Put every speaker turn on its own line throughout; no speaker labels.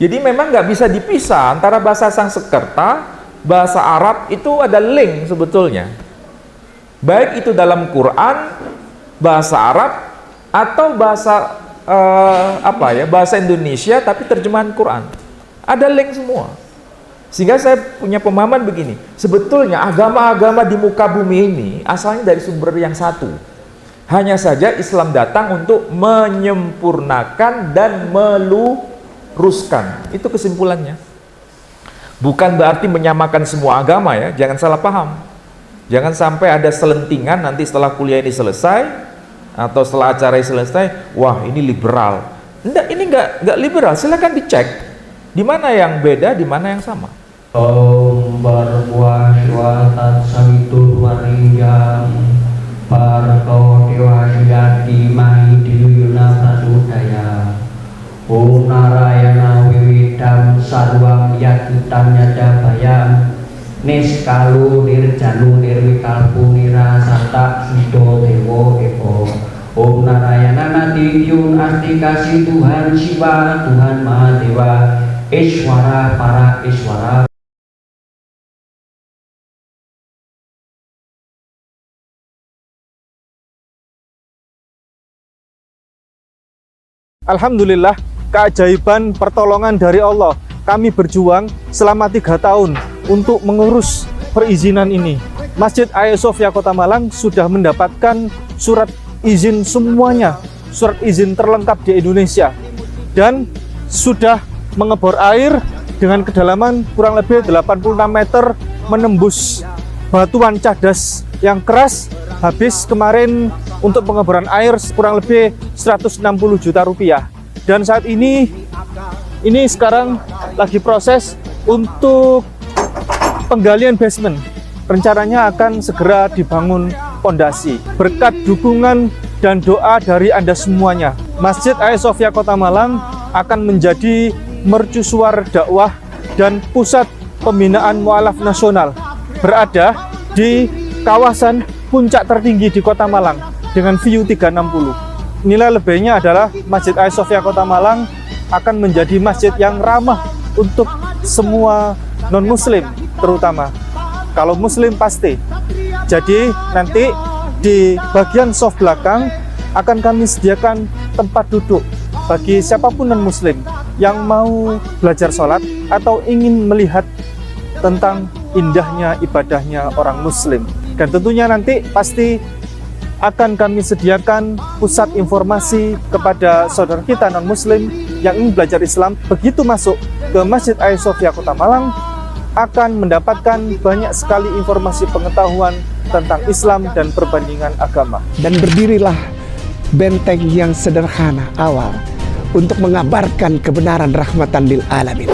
Jadi memang nggak bisa dipisah antara bahasa Sanskerta, bahasa Arab itu ada link sebetulnya. Baik itu dalam Quran, bahasa Arab, atau bahasa bahasa Indonesia tapi terjemahan Quran. Ada link semua. Sehingga saya punya pemahaman begini, sebetulnya agama-agama di muka bumi ini asalnya dari sumber yang satu. Hanya saja Islam datang untuk menyempurnakan dan meluruskan. Itu kesimpulannya. Bukan berarti menyamakan semua agama ya, jangan salah paham. Jangan sampai ada selentingan nanti setelah kuliah ini selesai atau setelah acara ini selesai, wah ini liberal. Enggak, ini enggak liberal. Silakan dicek di mana yang beda, di mana yang sama.
Om berbuah suatan sawitul warinjam Parkau dewa yati mahi diyuna prasudaya Om narayana wiwidam sarwam yakitam yadabayam Niskalu nirjanu nirwikalpu nirasata sido dewo epo Om narayana natiyun astikasi Tuhan Siwa Tuhan Mahadewa Iswara para Iswara.
Alhamdulillah, keajaiban pertolongan dari Allah. Kami berjuang selama 3 tahun untuk mengurus perizinan ini. Masjid Hagia Sophia Kota Malang sudah mendapatkan surat izin semuanya, surat izin terlengkap di Indonesia, dan sudah mengebor air dengan kedalaman kurang lebih 86 meter, menembus batuan cadas yang keras. Habis kemarin untuk pengeboran air kurang lebih 160 juta rupiah. Dan saat ini sekarang lagi proses untuk penggalian basement. Rencananya akan segera dibangun pondasi. Berkat dukungan dan doa dari Anda semuanya, Masjid Hagia Sophia Kota Malang akan menjadi mercusuar dakwah dan pusat pembinaan mualaf nasional, berada di kawasan puncak tertinggi di Kota Malang dengan view 360. Nilai lebihnya adalah Masjid Hagia Sophia Kota Malang akan menjadi masjid yang ramah untuk semua non-muslim terutama. Kalau muslim pasti. Jadi nanti di bagian soft belakang akan kami sediakan tempat duduk bagi siapapun non-muslim yang mau belajar sholat atau ingin melihat tentang indahnya ibadahnya orang muslim. Dan tentunya nanti pasti akan kami sediakan pusat informasi kepada saudara kita non-muslim yang ingin belajar Islam. Begitu masuk ke Masjid Hagia Sophia Kota Malang, akan mendapatkan banyak sekali informasi pengetahuan tentang Islam dan perbandingan agama.
Dan berdirilah benteng yang sederhana awal untuk mengabarkan kebenaran rahmatan lil alamin.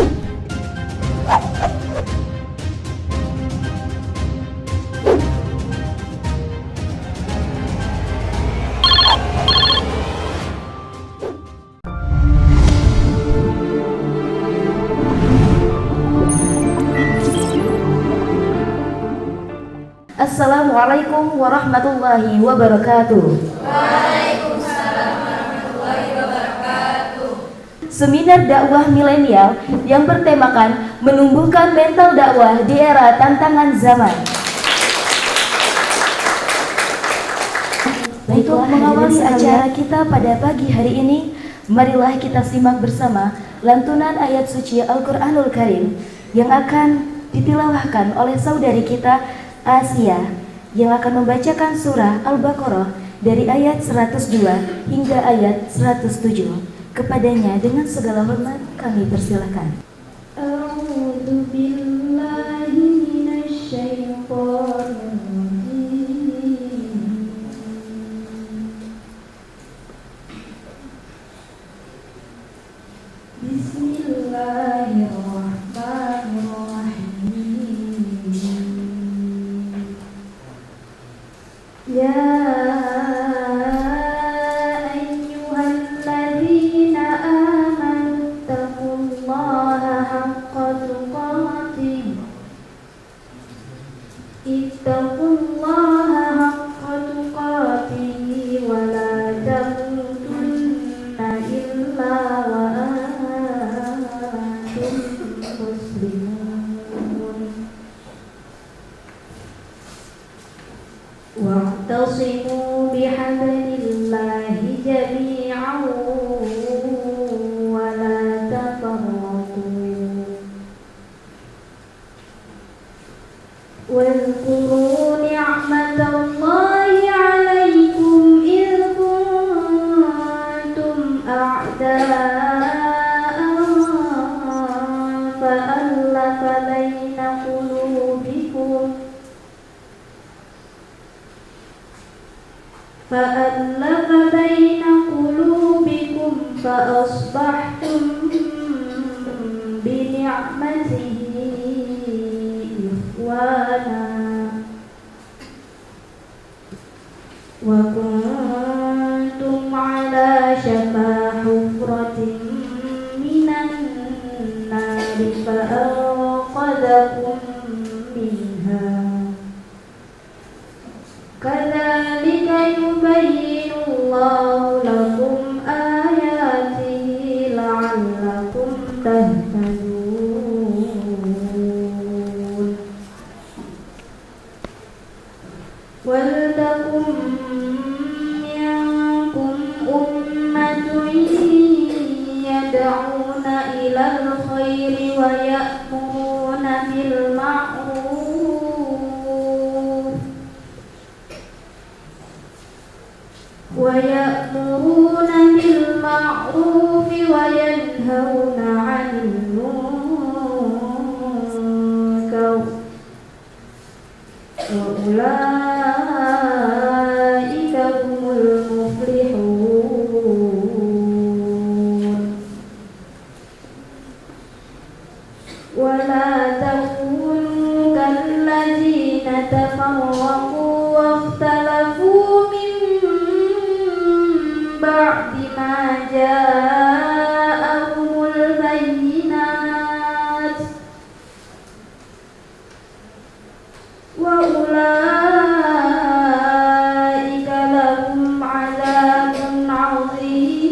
Assalamualaikum warahmatullahi wabarakatuh.
Waalaikumsalam warahmatullahi wabarakatuh.
Seminar dakwah milenial yang bertemakan menumbuhkan mental dakwah di era tantangan zaman. Untuk mengawali acara kita pada pagi hari ini, marilah kita simak bersama lantunan ayat suci Al-Quranul Karim yang akan ditilawahkan oleh saudari kita Asia, yang akan membacakan surah Al-Baqarah dari ayat 102 hingga ayat 107. Kepadanya dengan segala hormat kami persilakan. A'udzu billahi minasy syaithanir rajim. Bismillahirrahmanirrahim. Ya ayyuhalladzina amanu taqullaha haqqa tuqatih
مسلمون واعتصموا بحبل الله جميعا ولا تفرقوا واذكروا نعمة الله عليكم إذ كنتم أعداء فألف بين قلوبكم فأصبحتم بنعمته إخوانا وكنتم على شفا حفرة من النار فأنقذكم منها كذلك يبين الله لكم آياته لعلكم تهتدون ولتكن منكم أمة يدعون إلى الخير ويأمرون بالمعروف وينهون عن المنكر وأولئك هم المفلحون ولا تكونوا كالذين تفرقوا واختلفوا من بعد ما جاءهم البينات وأولئك لهم عذاب عظيم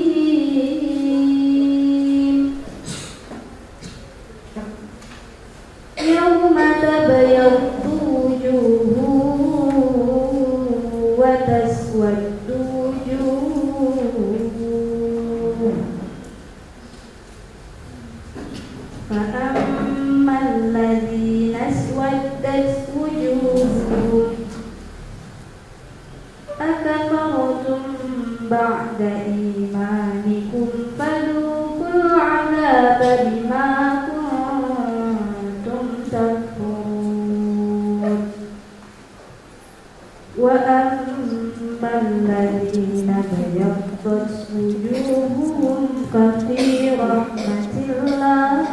يوم تبيض وجوه وتسود فأما الذين اسودت وجوههم أكفرتم بعد إيمانكم فذوقوا العذاب بما كنتم تكفرون وأما الذين ابيضت وجوههم ففي رحمة الله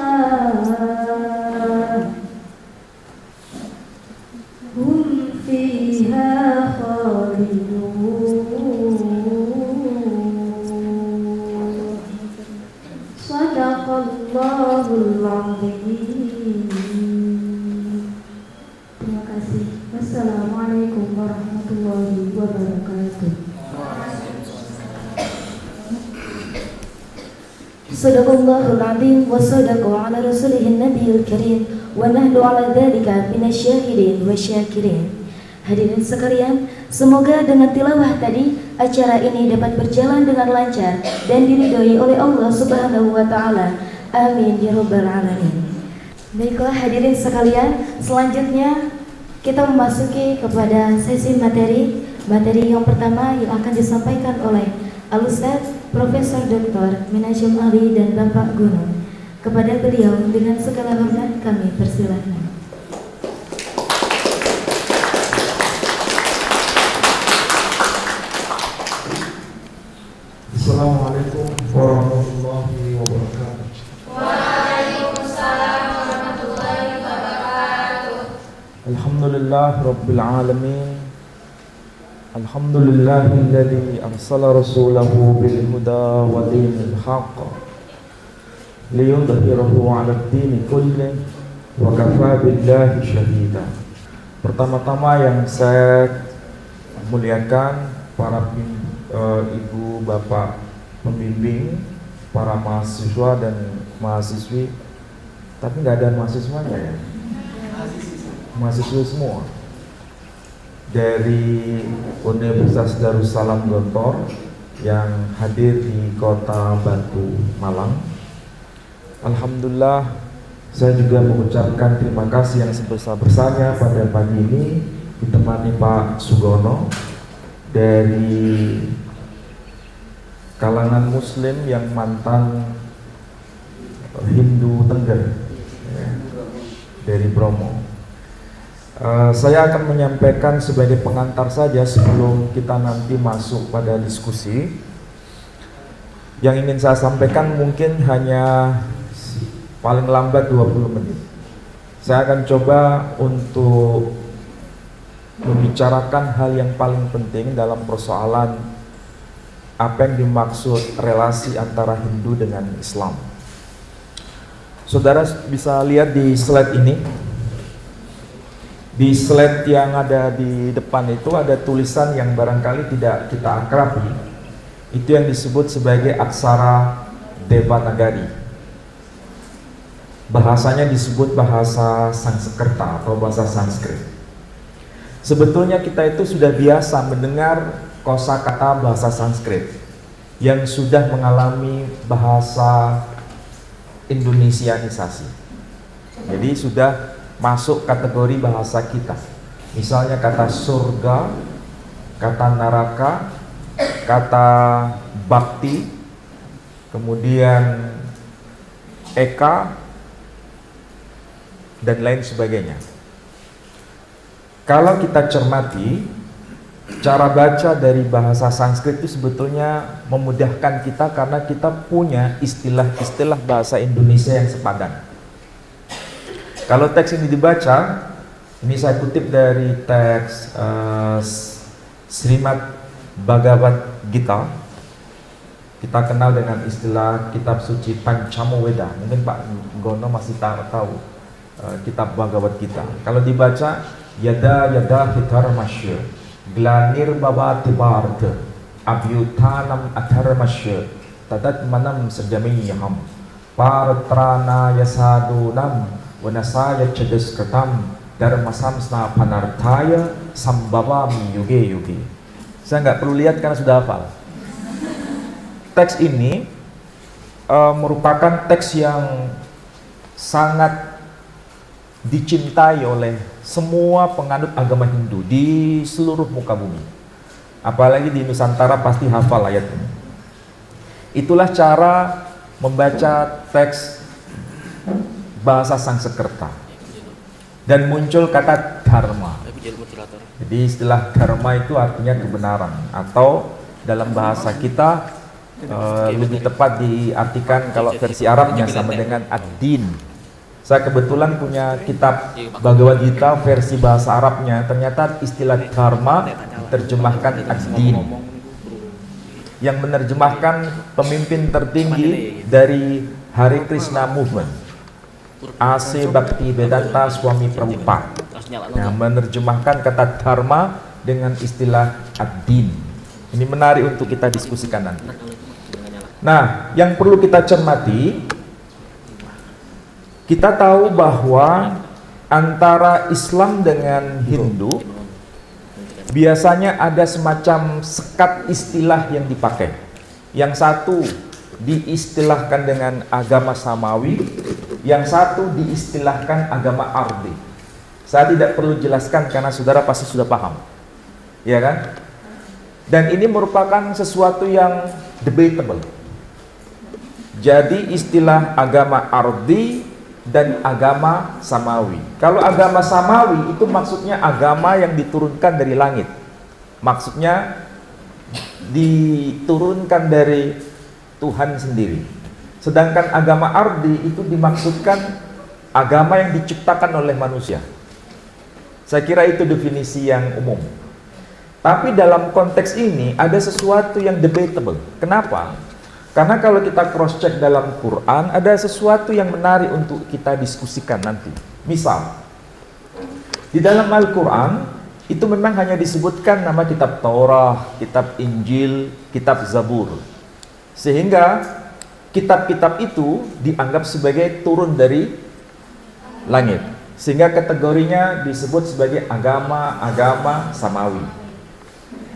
هم فيها خالدون صدق الله العظيم. Terima kasih. Wassalamualaikum warahmatullahi wabarakatuh.
Sadaqallahul azim wa sadaqa ala rasulihin nabiyil karim wa nahnu ala dzalika minasyahidin wa syakirin. Hadirin sekalian, semoga dengan tilawah tadi acara ini dapat berjalan dengan lancar dan diridhoi oleh Allah Subhanahu wa taala. Amin ya rabbal alamin. Baiklah hadirin sekalian, selanjutnya kita memasuki kepada sesi materi yang pertama yang akan disampaikan oleh Al-Ustaz Profesor Dr. Minajum Ali dan Bapak Gunung. Kepada beliau dengan segala hormat kami persilahkan.
Assalamualaikum warahmatullahi wabarakatuh.
Waalaikumsalam warahmatullahi wabarakatuh.
Alhamdulillah Rabbil Alamin. Alhamdulillahilladzi arsala rasulahu bil huda wa dinil haqq liyudhhirahu 'alad dini kullih wa kafaa billahi syahida. Pertama-tama yang saya muliakan para ibu bapak pembimbing, para mahasiswa dan mahasiswi Tapi nggak ada mahasiswanya ya? Mahasiswa semua dari Universitas Darussalam Gontor yang hadir di kota Batu, Malang. Alhamdulillah, saya juga mengucapkan terima kasih yang sebesar-besarnya pada pagi ini ditemani Pak Sugono dari kalangan Muslim yang mantan Hindu Tengger ya, dari Bromo. Saya akan menyampaikan sebagai pengantar saja sebelum kita nanti masuk pada diskusi. Yang ingin saya sampaikan mungkin hanya paling lambat 20 menit. Saya akan coba untuk membicarakan hal yang paling penting dalam persoalan apa yang dimaksud relasi antara Hindu dengan Islam. Saudara bisa lihat di slide ini. Di slide yang ada di depan itu ada tulisan yang barangkali tidak kita akrabi. Itu yang disebut sebagai aksara Devanagari. Bahasanya disebut bahasa Sanskerta atau bahasa Sanskrit. Sebetulnya kita itu sudah biasa mendengar kosakata bahasa Sanskrit yang sudah mengalami bahasa Indonesianisasi. Jadi sudah masuk kategori bahasa kita. Misalnya kata surga, kata neraka, kata bakti, kemudian eka, dan lain sebagainya. Kalau kita cermati, cara baca dari bahasa Sanskrit itu sebetulnya memudahkan kita karena kita punya istilah-istilah bahasa Indonesia yang sepadan. Kalau teks ini dibaca, ini saya kutip dari teks Srimad Bhagavad Gita. Kita kenal dengan istilah kitab suci Pancamaweda. Mungkin Pak Gono masih tahu kitab Bhagavad Gita. Kalau dibaca, yada hitarmasya, glanir babati bharta, abhyutanam atharmasya, tadat manam sedamiyaham, paratrana yasadunam, wanasaya cedeskretam, dharmasamsna panarthaya, sambhavami yuge. Saya nggak perlu lihat karena sudah hafal. Teks ini merupakan teks yang sangat dicintai oleh semua penganut agama Hindu di seluruh muka bumi. Apalagi di Nusantara pasti hafal ayat ini. Itulah cara membaca teks bahasa Sanskerta. Dan muncul kata dharma. Jadi istilah dharma itu artinya kebenaran, atau dalam bahasa kita lebih tepat diartikan kalau versi Arabnya sama dengan ad-din. Saya kebetulan punya kitab Bhagavad Gita versi bahasa Arabnya, ternyata istilah dharma diterjemahkan ad-din, yang menerjemahkan pemimpin tertinggi dari Hare Krishna Movement, A.C. Bhaktivedanta Swami Prabhupada, yang menerjemahkan kata dharma dengan istilah ad-din. Ini menarik untuk kita diskusikan nanti. Nah, yang perlu kita cermati, kita tahu bahwa antara Islam dengan Hindu biasanya ada semacam sekat istilah yang dipakai. Yang satu diistilahkan dengan agama Samawi, yang satu diistilahkan agama Ardi. Saya tidak perlu jelaskan karena saudara pasti sudah paham, ya kan? Dan ini merupakan sesuatu yang debatable. Jadi istilah agama Ardi dan agama Samawi. Kalau agama Samawi itu maksudnya agama yang diturunkan dari langit. Maksudnya diturunkan dari Tuhan sendiri. Sedangkan agama Ardi itu dimaksudkan agama yang diciptakan oleh manusia. Saya kira itu definisi yang umum. Tapi dalam konteks ini ada sesuatu yang debatable. Kenapa? Karena kalau kita cross check dalam Quran, ada sesuatu yang menarik untuk kita diskusikan nanti. Misal, di dalam Al-Quran itu memang hanya disebutkan nama kitab Taurah, kitab Injil, kitab Zabur. Sehingga kitab-kitab itu dianggap sebagai turun dari langit. Sehingga kategorinya disebut sebagai agama samawi.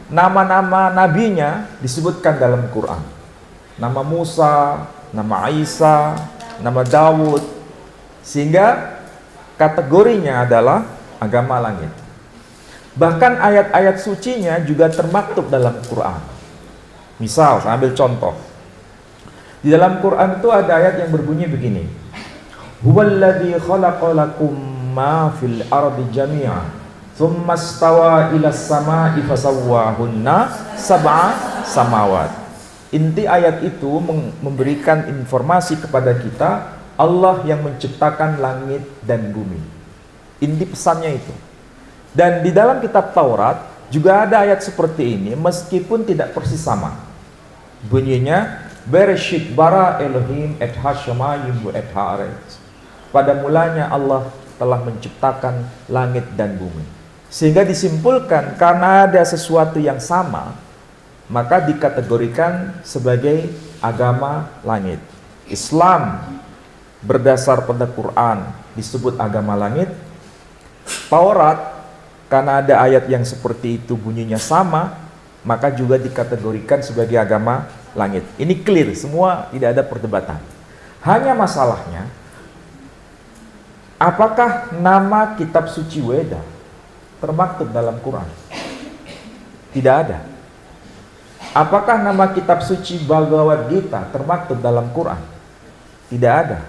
Nama-nama nabinya disebutkan dalam Quran. Nama Musa, nama Isa, nama Daud. Sehingga kategorinya adalah agama langit. Bahkan ayat-ayat sucinya juga termaktub dalam Quran. Misal, saya ambil contoh. Di dalam Quran itu ada ayat yang berbunyi begini. Huwallazi khalaqa lakum ma fil ardi jami'a tsumma stawa ila samai fasawwahunna sab'a samawat. Inti ayat itu memberikan informasi kepada kita Allah yang menciptakan langit dan bumi. Inti pesannya itu. Dan di dalam kitab Taurat juga ada ayat seperti ini meskipun tidak persis sama. Bunyinya Bereshit bara Elohim et hashamayim wa et haaretz. Pada mulanya Allah telah menciptakan langit dan bumi. Sehingga disimpulkan karena ada sesuatu yang sama, maka dikategorikan sebagai agama langit. Islam berdasar pada Quran disebut agama langit. Taurat karena ada ayat yang seperti itu bunyinya sama, maka juga dikategorikan sebagai agama langit. Ini clear, semua tidak ada perdebatan. Hanya masalahnya, apakah nama kitab suci Weda termaktub dalam Quran? Tidak ada. Apakah nama kitab suci Bhagavad Gita termaktub dalam Quran? Tidak ada.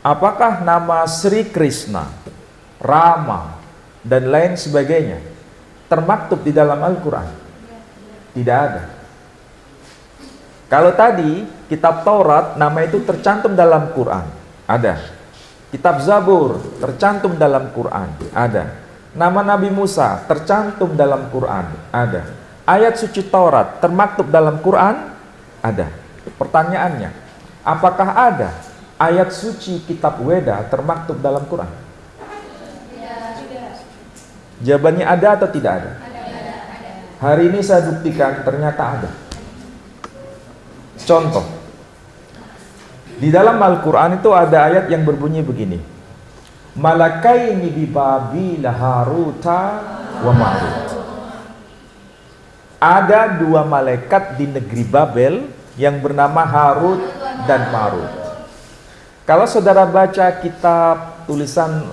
Apakah nama Sri Krishna, Rama, dan lain sebagainya termaktub di dalam Al-Quran? Tidak ada. Kalau tadi kitab Taurat nama itu tercantum dalam Quran, ada. Kitab Zabur tercantum dalam Quran, ada. Nama Nabi Musa tercantum dalam Quran, ada. Ayat suci Taurat termaktub dalam Quran, ada. Pertanyaannya, apakah ada ayat suci kitab Weda termaktub dalam Quran? Jawabannya ada atau tidak ada? Hari ini saya buktikan ternyata ada. Contoh, di dalam Al-Quran itu ada ayat yang berbunyi begini. Malakaini bi Babila Haruta wa Marut. Ada dua malaikat di negeri Babel yang bernama Harut dan Marut. Kalau saudara baca kitab tulisan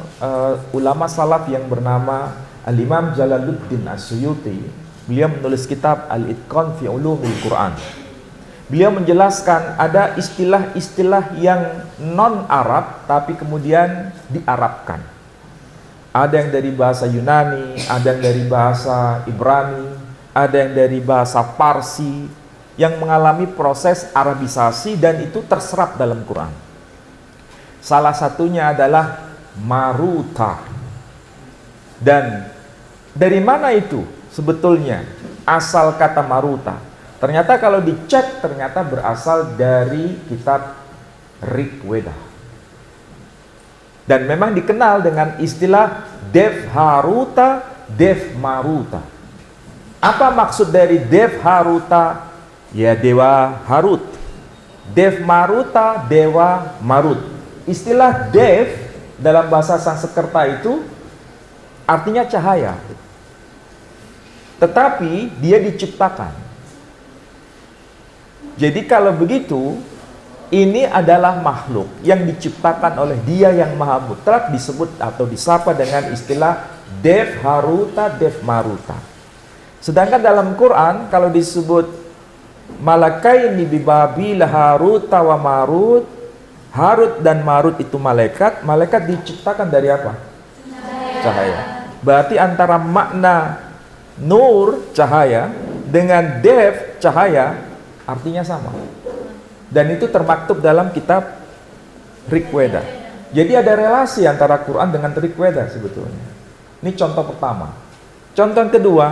ulama salaf yang bernama Al-Imam Jalaluddin As-Suyuti, beliau menulis kitab Al-Itqan fi Ulumil Quran. Beliau menjelaskan ada istilah-istilah yang non-Arab tapi kemudian diarabkan. Ada yang dari bahasa Yunani, ada yang dari bahasa Ibrani, ada yang dari bahasa Parsi yang mengalami proses Arabisasi dan itu terserap dalam Quran. Salah satunya adalah Maruta. Dan dari mana itu sebetulnya asal kata Maruta? Ternyata kalau dicek ternyata berasal dari kitab Rig Weda. Dan memang dikenal dengan istilah Dev Haruta, Dev Maruta. Apa maksud dari Dev Haruta? Ya Dewa Harut. Dev Maruta, Dewa Marut. Istilah Dev dalam bahasa Sanskerta itu artinya cahaya. Tetapi dia diciptakan. Jadi kalau begitu, ini adalah makhluk yang diciptakan oleh Dia yang Maha Mutlak, disebut atau disapa dengan istilah Dev Haruta, Dev Maruta. Sedangkan dalam Quran kalau disebut Malakaini bi Babila Haruta wa Marut, Harut dan Marut itu malaikat. Malaikat diciptakan dari apa? Cahaya. Berarti antara makna nur, cahaya, dengan Dev, cahaya, artinya sama. Dan itu termaktub dalam kitab Rig Weda. Jadi ada relasi antara Quran dengan Rig Weda sebetulnya. Ini contoh pertama. Contoh yang kedua,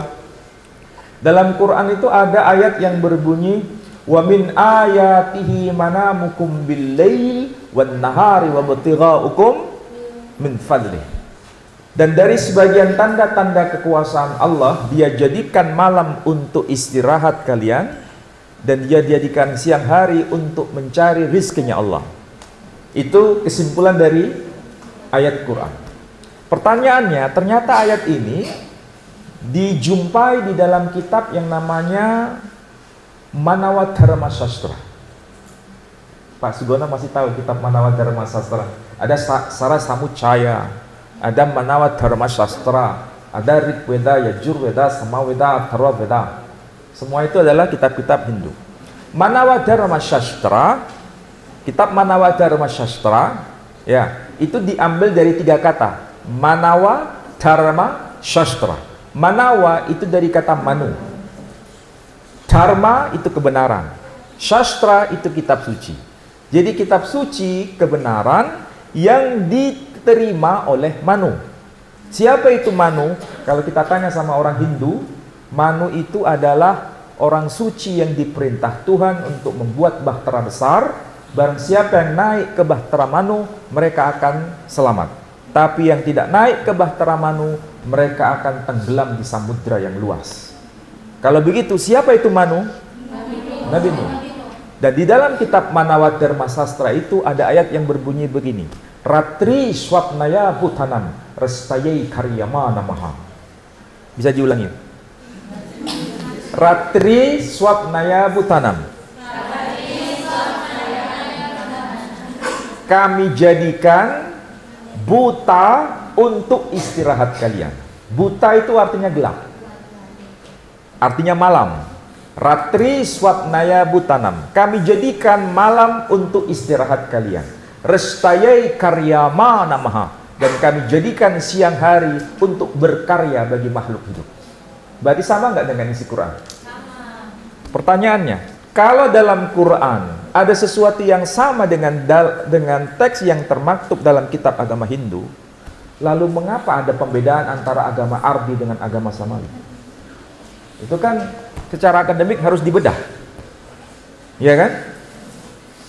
dalam Quran itu ada ayat yang berbunyi wa min ayatihi manamukum bil-lail wan nahari wa ibtighaukum min fadlih. Dan dari sebagian tanda-tanda kekuasaan Allah, Dia jadikan malam untuk istirahat kalian dan Dia jadikan siang hari untuk mencari rizkinya Allah. Itu kesimpulan dari ayat Quran. Pertanyaannya, ternyata ayat ini dijumpai di dalam kitab yang namanya Manawa Dharma Sastra. Pak Sugono masih tahu kitab Manawa Dharma Sastra? Ada Sara Samucaya, ada Manawa Dharma Sastra, ada Rigveda, Yajurveda, Samaveda, Atharvaveda. Semua itu adalah kitab-kitab Hindu. Manawa Dharma Sastra, kitab Manawa Dharma Sastra, ya, itu diambil dari 3 kata. Manawa Dharma Sastra. Manawa itu dari kata manu. Dharma itu kebenaran. Sastra itu kitab suci. Jadi kitab suci kebenaran yang diterima oleh Manu. Siapa itu Manu? Kalau kita tanya sama orang Hindu, Manu itu adalah orang suci yang diperintah Tuhan untuk membuat bahtera besar. Barang siapa yang naik ke bahtera Manu, mereka akan selamat. Tapi yang tidak naik ke bahtera Manu, mereka akan tenggelam di samudra yang luas. Kalau begitu, siapa itu Manu? Nabi Nuh. Dan di dalam kitab Manawa Dharma Sastra itu ada ayat yang berbunyi begini. Ratri swapnaya bhutanam restayai karyama namaha. Bisa diulangi? Ratri swapnaya bhutanam. Kami jadikan buta untuk istirahat kalian. Buta itu artinya gelap, artinya malam. Ratri swapnaya butanam, kami jadikan malam untuk istirahat kalian. Restayai karyama namaha, dan kami jadikan siang hari untuk berkarya bagi makhluk hidup. Berarti sama nggak dengan isi Quran? Sama. Pertanyaannya, kalau dalam Quran ada sesuatu yang sama dengan teks yang termaktub dalam kitab agama Hindu, lalu mengapa ada pembedaan antara agama Ardi dengan agama Samawi? Itu kan secara akademik harus dibedah, ya kan?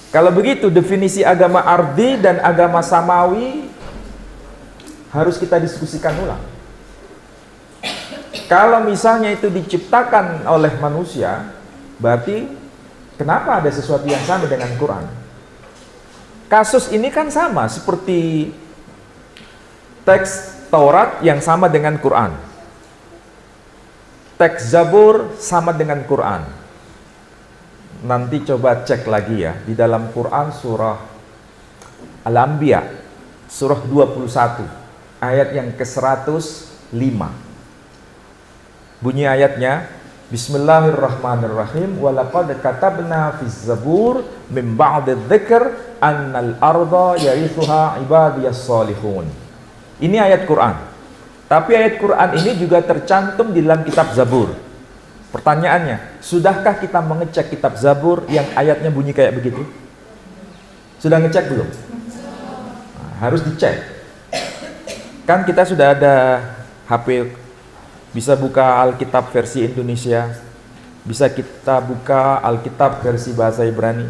Kalau begitu definisi agama Ardi dan agama Samawi harus kita diskusikan ulang. Kalau misalnya itu diciptakan oleh manusia, berarti kenapa ada sesuatu yang sama dengan Quran? Kasus ini kan sama seperti teks Taurat yang sama dengan Quran. Teks Zabur sama dengan Quran. Nanti coba cek lagi ya, di dalam Quran surah Al-Anbiya, surah 21, ayat yang ke-105. Bunyi ayatnya, Bismillahirrahmanirrahim. Walaqad katabna fiz zabur min ba'di dzikr annal arda yarithuha ibadiyas salihun. Ini ayat Quran. Tapi ayat Quran ini juga tercantum di dalam kitab Zabur. Pertanyaannya, sudahkah kita mengecek kitab Zabur yang ayatnya bunyi kayak begitu? Sudah ngecek belum? Nah, harus dicek. Kan kita sudah ada HP, bisa buka Alkitab versi Indonesia, bisa kita buka Alkitab versi bahasa Ibrani.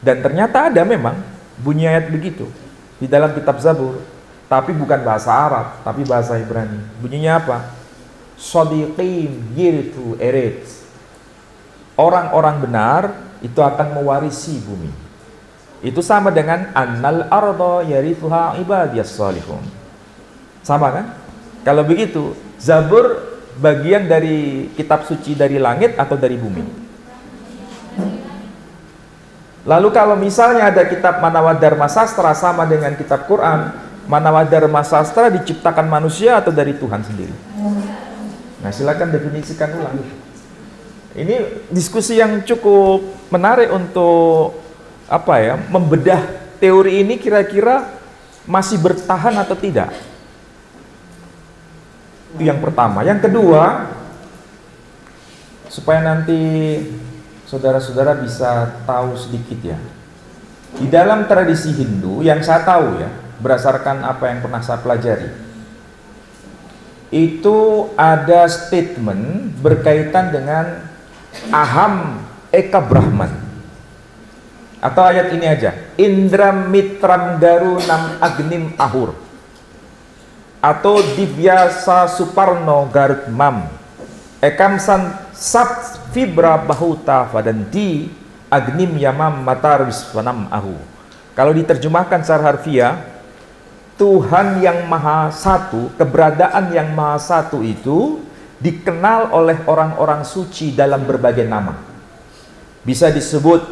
Dan ternyata ada memang bunyi ayat begitu di dalam kitab Zabur, tapi bukan bahasa Arab, tapi bahasa Ibrani. Bunyinya apa? Shadiqin yiritu eret. Orang-orang benar itu akan mewarisi bumi. Itu sama dengan annal arda yarithuha ibadiyas salihun. Sama kan? Kalau begitu, Zabur bagian dari kitab suci dari langit atau dari bumi? Lalu kalau misalnya ada kitab Manawa Dharma Sastra sama dengan kitab Quran, Manawa Dharma Sastra diciptakan manusia atau dari Tuhan sendiri? Nah, silakan definisikan ulang. Ini diskusi yang cukup menarik untuk membedah teori ini kira-kira masih bertahan atau tidak. Itu yang pertama. Yang kedua, supaya nanti saudara-saudara bisa tahu sedikit ya. Di dalam tradisi Hindu yang saya tahu ya, berdasarkan apa yang pernah saya pelajari, itu ada statement berkaitan dengan Aham Eka Brahman. Atau ayat ini aja, Indra Mitram Garunam Agnim Ahur, atau Divyasa Suparno Garut Mam Ekamsan Sat Fibra Bahuta Vadanti Agnim Yamam Matar Wisvanam Ahu. Kalau diterjemahkan secara harfiah, Tuhan yang Maha Satu, keberadaan yang Maha Satu itu dikenal oleh orang-orang suci dalam berbagai nama. Bisa disebut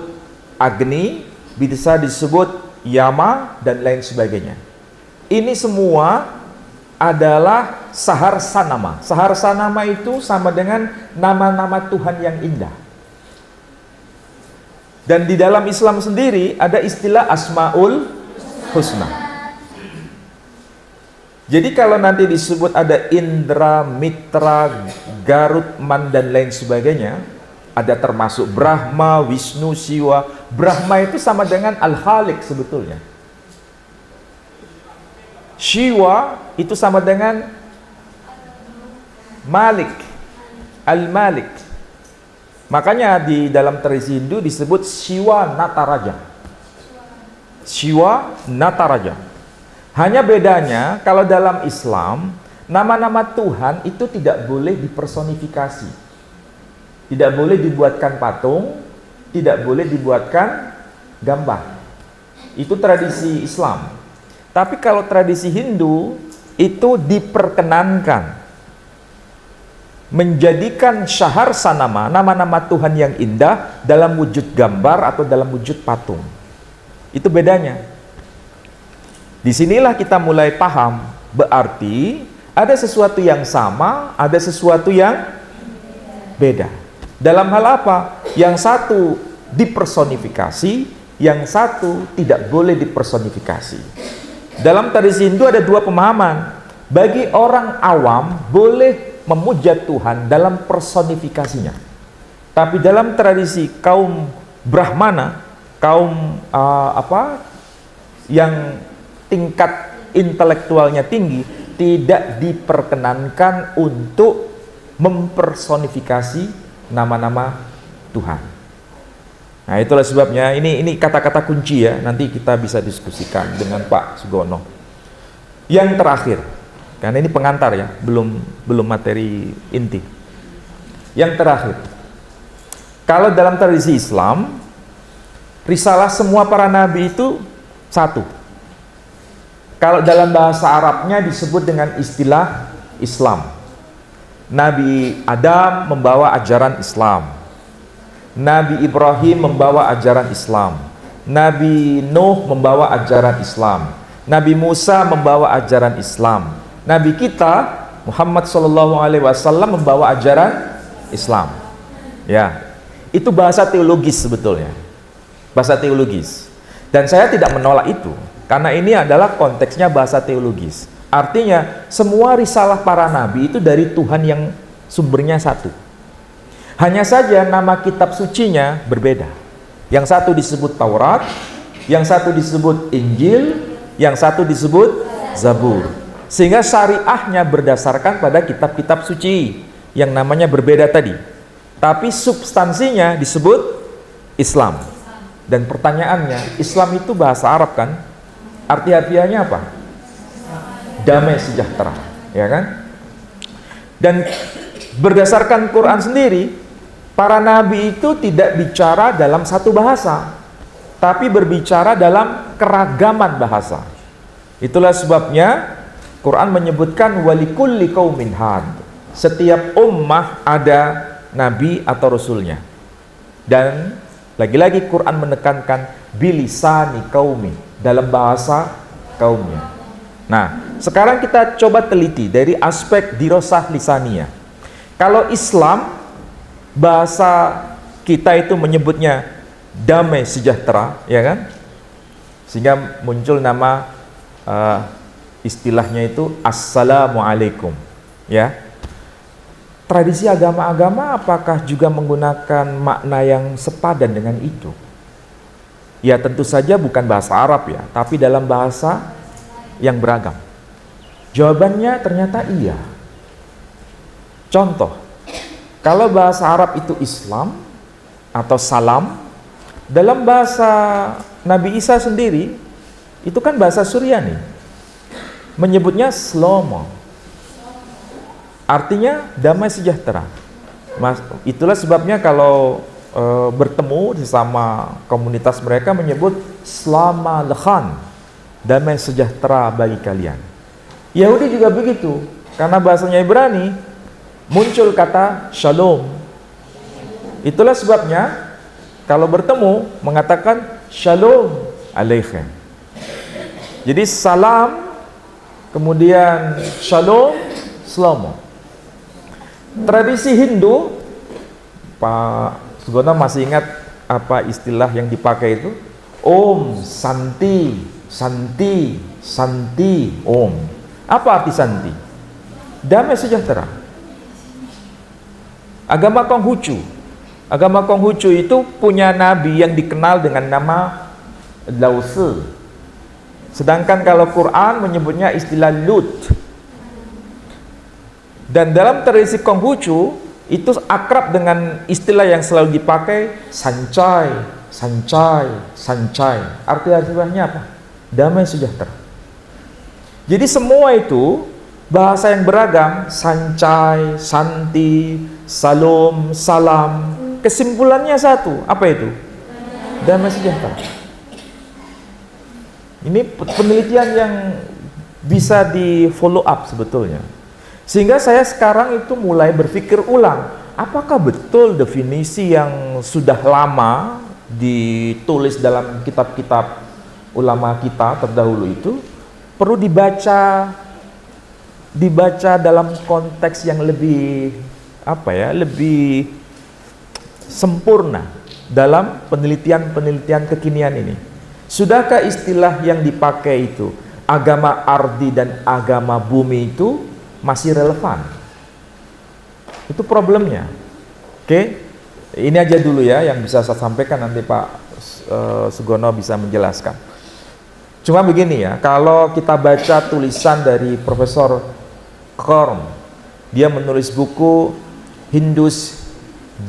Agni, bisa disebut Yama, dan lain sebagainya. Ini semua adalah saharsanama. Saharsanama itu sama dengan nama-nama Tuhan yang indah. Dan di dalam Islam sendiri ada istilah Asmaul Husna. Jadi kalau nanti disebut ada Indra, Mitra, Garut, Man, dan lain sebagainya, ada termasuk Brahma, Wisnu, Siwa. Brahma itu sama dengan Al-Khaliq sebetulnya. Siwa itu sama dengan Malik, Al-Malik. Makanya di dalam tradisi Hindu disebut Siwa Nataraja. Siwa Nataraja. Hanya bedanya kalau dalam Islam nama-nama Tuhan itu tidak boleh dipersonifikasi. Tidak boleh dibuatkan patung, tidak boleh dibuatkan gambar. Itu tradisi Islam. Tapi kalau tradisi Hindu itu diperkenankan menjadikan syaharsanama, nama-nama Tuhan yang indah dalam wujud gambar atau dalam wujud patung. Itu bedanya. Disinilah kita mulai paham, berarti ada sesuatu yang sama, ada sesuatu yang beda. Dalam hal apa? Yang satu dipersonifikasi, yang satu tidak boleh dipersonifikasi. Dalam tradisi Hindu ada dua pemahaman. Bagi orang awam boleh memuja Tuhan dalam personifikasinya. Tapi dalam tradisi kaum Brahmana, kaum yang tingkat intelektualnya tinggi, tidak diperkenankan untuk mempersonifikasi nama-nama Tuhan. Nah, itulah sebabnya ini kata-kata kunci ya, nanti kita bisa diskusikan dengan Pak Sugono. Yang terakhir, karena ini pengantar ya, belum materi inti. Yang terakhir, kalau dalam tradisi Islam, risalah semua para nabi itu satu. Kalau dalam bahasa Arabnya disebut dengan istilah Islam. Nabi Adam membawa ajaran Islam. Nabi Ibrahim membawa ajaran Islam. Nabi Nuh membawa ajaran Islam. Nabi Musa membawa ajaran Islam. Nabi kita Muhammad SAW membawa ajaran Islam. Ya, itu bahasa teologis sebetulnya. Bahasa teologis. Dan saya tidak menolak itu, karena ini adalah konteksnya bahasa teologis. Artinya semua risalah para nabi itu dari Tuhan yang sumbernya satu. Hanya saja nama kitab sucinya berbeda. Yang satu disebut Taurat, yang satu disebut Injil, yang satu disebut Zabur. Sehingga syariahnya berdasarkan pada kitab-kitab suci yang namanya berbeda tadi. Tapi substansinya disebut Islam. Dan pertanyaannya, Islam itu bahasa Arab kan? Arti-artiannya apa? Damai sejahtera, ya kan? Dan berdasarkan Quran sendiri, para nabi itu tidak bicara dalam satu bahasa, tapi berbicara dalam keragaman bahasa. Itulah sebabnya Quran menyebutkan walikulli qaumin had. Setiap ummah ada nabi atau rasulnya. Dan lagi-lagi Quran menekankan bilisani qaumi, dalam bahasa kaumnya. Nah, sekarang kita coba teliti dari aspek dirosah lisaniyah. Kalau Islam, bahasa kita itu menyebutnya damai sejahtera, ya kan? Sehingga muncul nama istilahnya itu Assalamualaikum, ya. Tradisi agama-agama apakah juga menggunakan makna yang sepadan dengan itu? Ya tentu saja bukan bahasa Arab ya, tapi dalam bahasa yang beragam. Jawabannya ternyata iya. Contoh, kalau bahasa Arab itu Islam atau salam, dalam bahasa Nabi Isa sendiri itu kan bahasa Suryani, menyebutnya Slomo, artinya damai sejahtera. Itulah sebabnya kalau bertemu sesama komunitas mereka menyebut Slama Lekhan, damai sejahtera bagi kalian. Yahudi juga begitu, karena bahasanya Ibrani, muncul kata shalom. Itulah sebabnya kalau bertemu mengatakan shalom alaikum. Jadi salam, kemudian shalom, selamat. Tradisi Hindu, Pak Sugono masih ingat apa istilah yang dipakai itu? Om, Santi, Santi, Santi, Om. Apa arti Santi? Damai sejahtera. Agama Konghucu. Agama Konghucu itu punya nabi yang dikenal dengan nama Lao Tzu. Sedangkan kalau Quran menyebutnya istilah Lut. Dan dalam tradisi Konghucu itu akrab dengan istilah yang selalu dipakai sancai, sancai, sancai. Artinya apa? Damai sejahtera. Jadi semua itu bahasa yang beragam, sancai, santi, salom, salam, kesimpulannya satu, apa itu? Damai sejahtera. Ini penelitian yang bisa di follow up sebetulnya. Sehingga saya sekarang itu mulai berpikir ulang, apakah betul definisi yang sudah lama ditulis dalam kitab-kitab ulama kita terdahulu itu perlu dibaca dalam konteks yang lebih lebih sempurna dalam penelitian kekinian ini. Sudahkah istilah yang dipakai itu agama ardi dan agama bumi itu masih relevan? Itu problemnya. Oke, ini aja dulu ya yang bisa saya sampaikan, nanti Pak Sugono bisa menjelaskan. Cuma begini ya, kalau kita baca tulisan dari Profesor Korn, dia menulis buku Hindus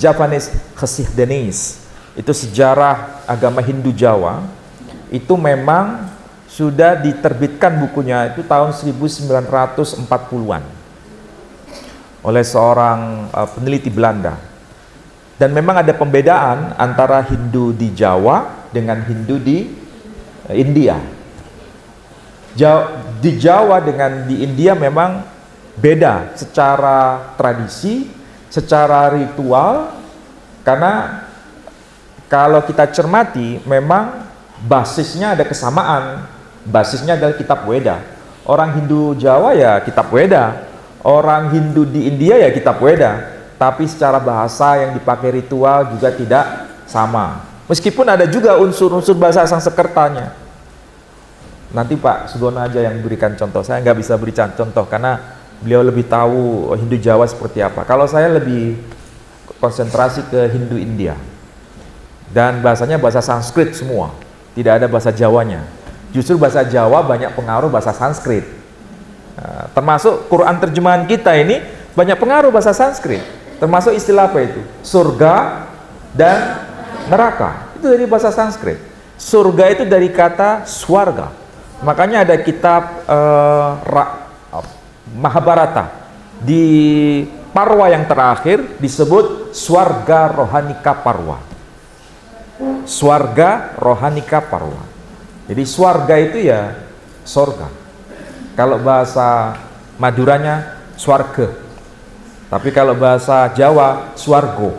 Javanese Geschiedenisch, itu sejarah agama Hindu Jawa. Itu memang sudah diterbitkan bukunya itu tahun 1940-an oleh seorang peneliti Belanda. Dan memang ada pembedaan antara Hindu di Jawa dengan Hindu di India. Di Jawa dengan di India memang beda secara tradisi, secara ritual, karena kalau kita cermati memang basisnya ada kesamaan. Basisnya adalah kitab Weda. Orang Hindu Jawa ya kitab Weda, orang Hindu di India ya kitab Weda. Tapi secara bahasa yang dipakai ritual juga tidak sama. Meskipun ada juga unsur-unsur bahasa Sanskertanya. Nanti Pak Sugono aja yang berikan contoh. Saya nggak bisa beri contoh karena beliau lebih tahu Hindu Jawa seperti apa. Kalau saya lebih konsentrasi ke Hindu India. Dan bahasanya bahasa Sanskrit semua. Tidak ada bahasa Jawanya. Justru bahasa Jawa banyak pengaruh bahasa Sanskrit. Nah, termasuk Quran terjemahan kita ini banyak pengaruh bahasa Sanskrit. Termasuk istilah apa itu? Surga dan neraka. Itu dari bahasa Sanskrit. Surga itu dari kata swarga. Makanya ada kitab Mahabharata. Di Parwa yang terakhir disebut Swarga Rohanika Parwa. Swarga Rohanika Parwa. Jadi swarga itu ya sorga. Kalau bahasa Maduranya swarga. Tapi kalau bahasa Jawa swargo.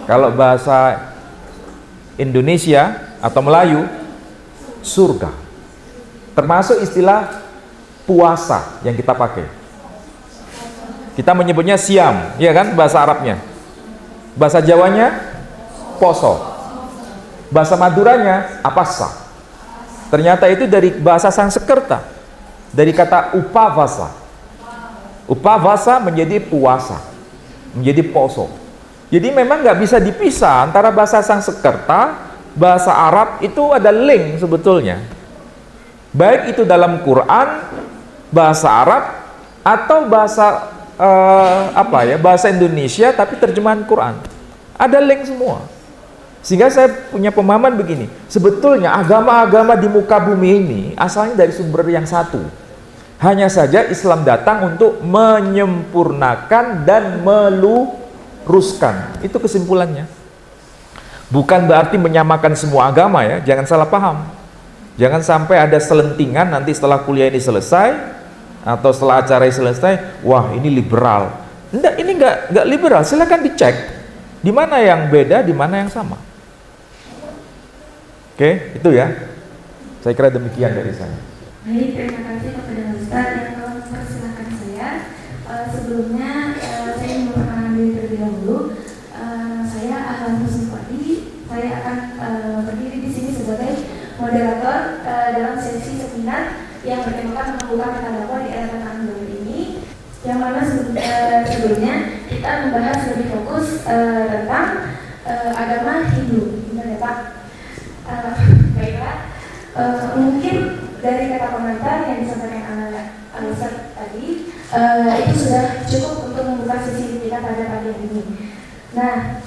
Kalau bahasa Indonesia atau Melayu surga. Termasuk istilah puasa yang kita pakai. Kita menyebutnya siam, ya kan bahasa Arabnya. Bahasa Jawanya poso. Bahasa Maduranya apasa. Ternyata itu dari bahasa Sanskerta, dari kata upavasa. Upavasa menjadi puasa, menjadi poso. Jadi memang nggak bisa dipisah antara bahasa Sanskerta, bahasa Arab itu ada link sebetulnya. Baik itu dalam Quran, bahasa Arab, atau bahasa bahasa Indonesia tapi terjemahan Quran. Ada link semua. Sehingga saya punya pemahaman begini, sebetulnya agama-agama di muka bumi ini asalnya dari sumber yang satu. Hanya saja Islam datang untuk menyempurnakan dan meluruskan. Itu kesimpulannya. Bukan berarti menyamakan semua agama ya, jangan salah paham. Jangan sampai ada selentingan nanti setelah kuliah ini selesai atau setelah acara ini selesai, wah ini liberal. Enggak, ini enggak liberal. Silakan dicek di mana yang beda, di mana yang sama. Oke, itu ya. Saya kira demikian dari saya.
Baik, terima kasih kepada Ustaz yang telah mempersilahkan saya. Sebelumnya saya ingin memperkenalkan diri terlebih dahulu. Saya Ahlan Husnufadi. Saya akan berdiri di sini sebagai moderator dalam sesi seminar yang bertemakan menumbuhkan kata dakwah di era tantangan baru ini. Yang mana sebelumnya kita membahas lebih fokus tentang agama Hindu. Benar ya Pak? Baiklah. Mungkin dari kata komentar yang disampaikan Ustaz tadi itu sudah cukup untuk membuka sesi kita pada pagi hari ini. Nah,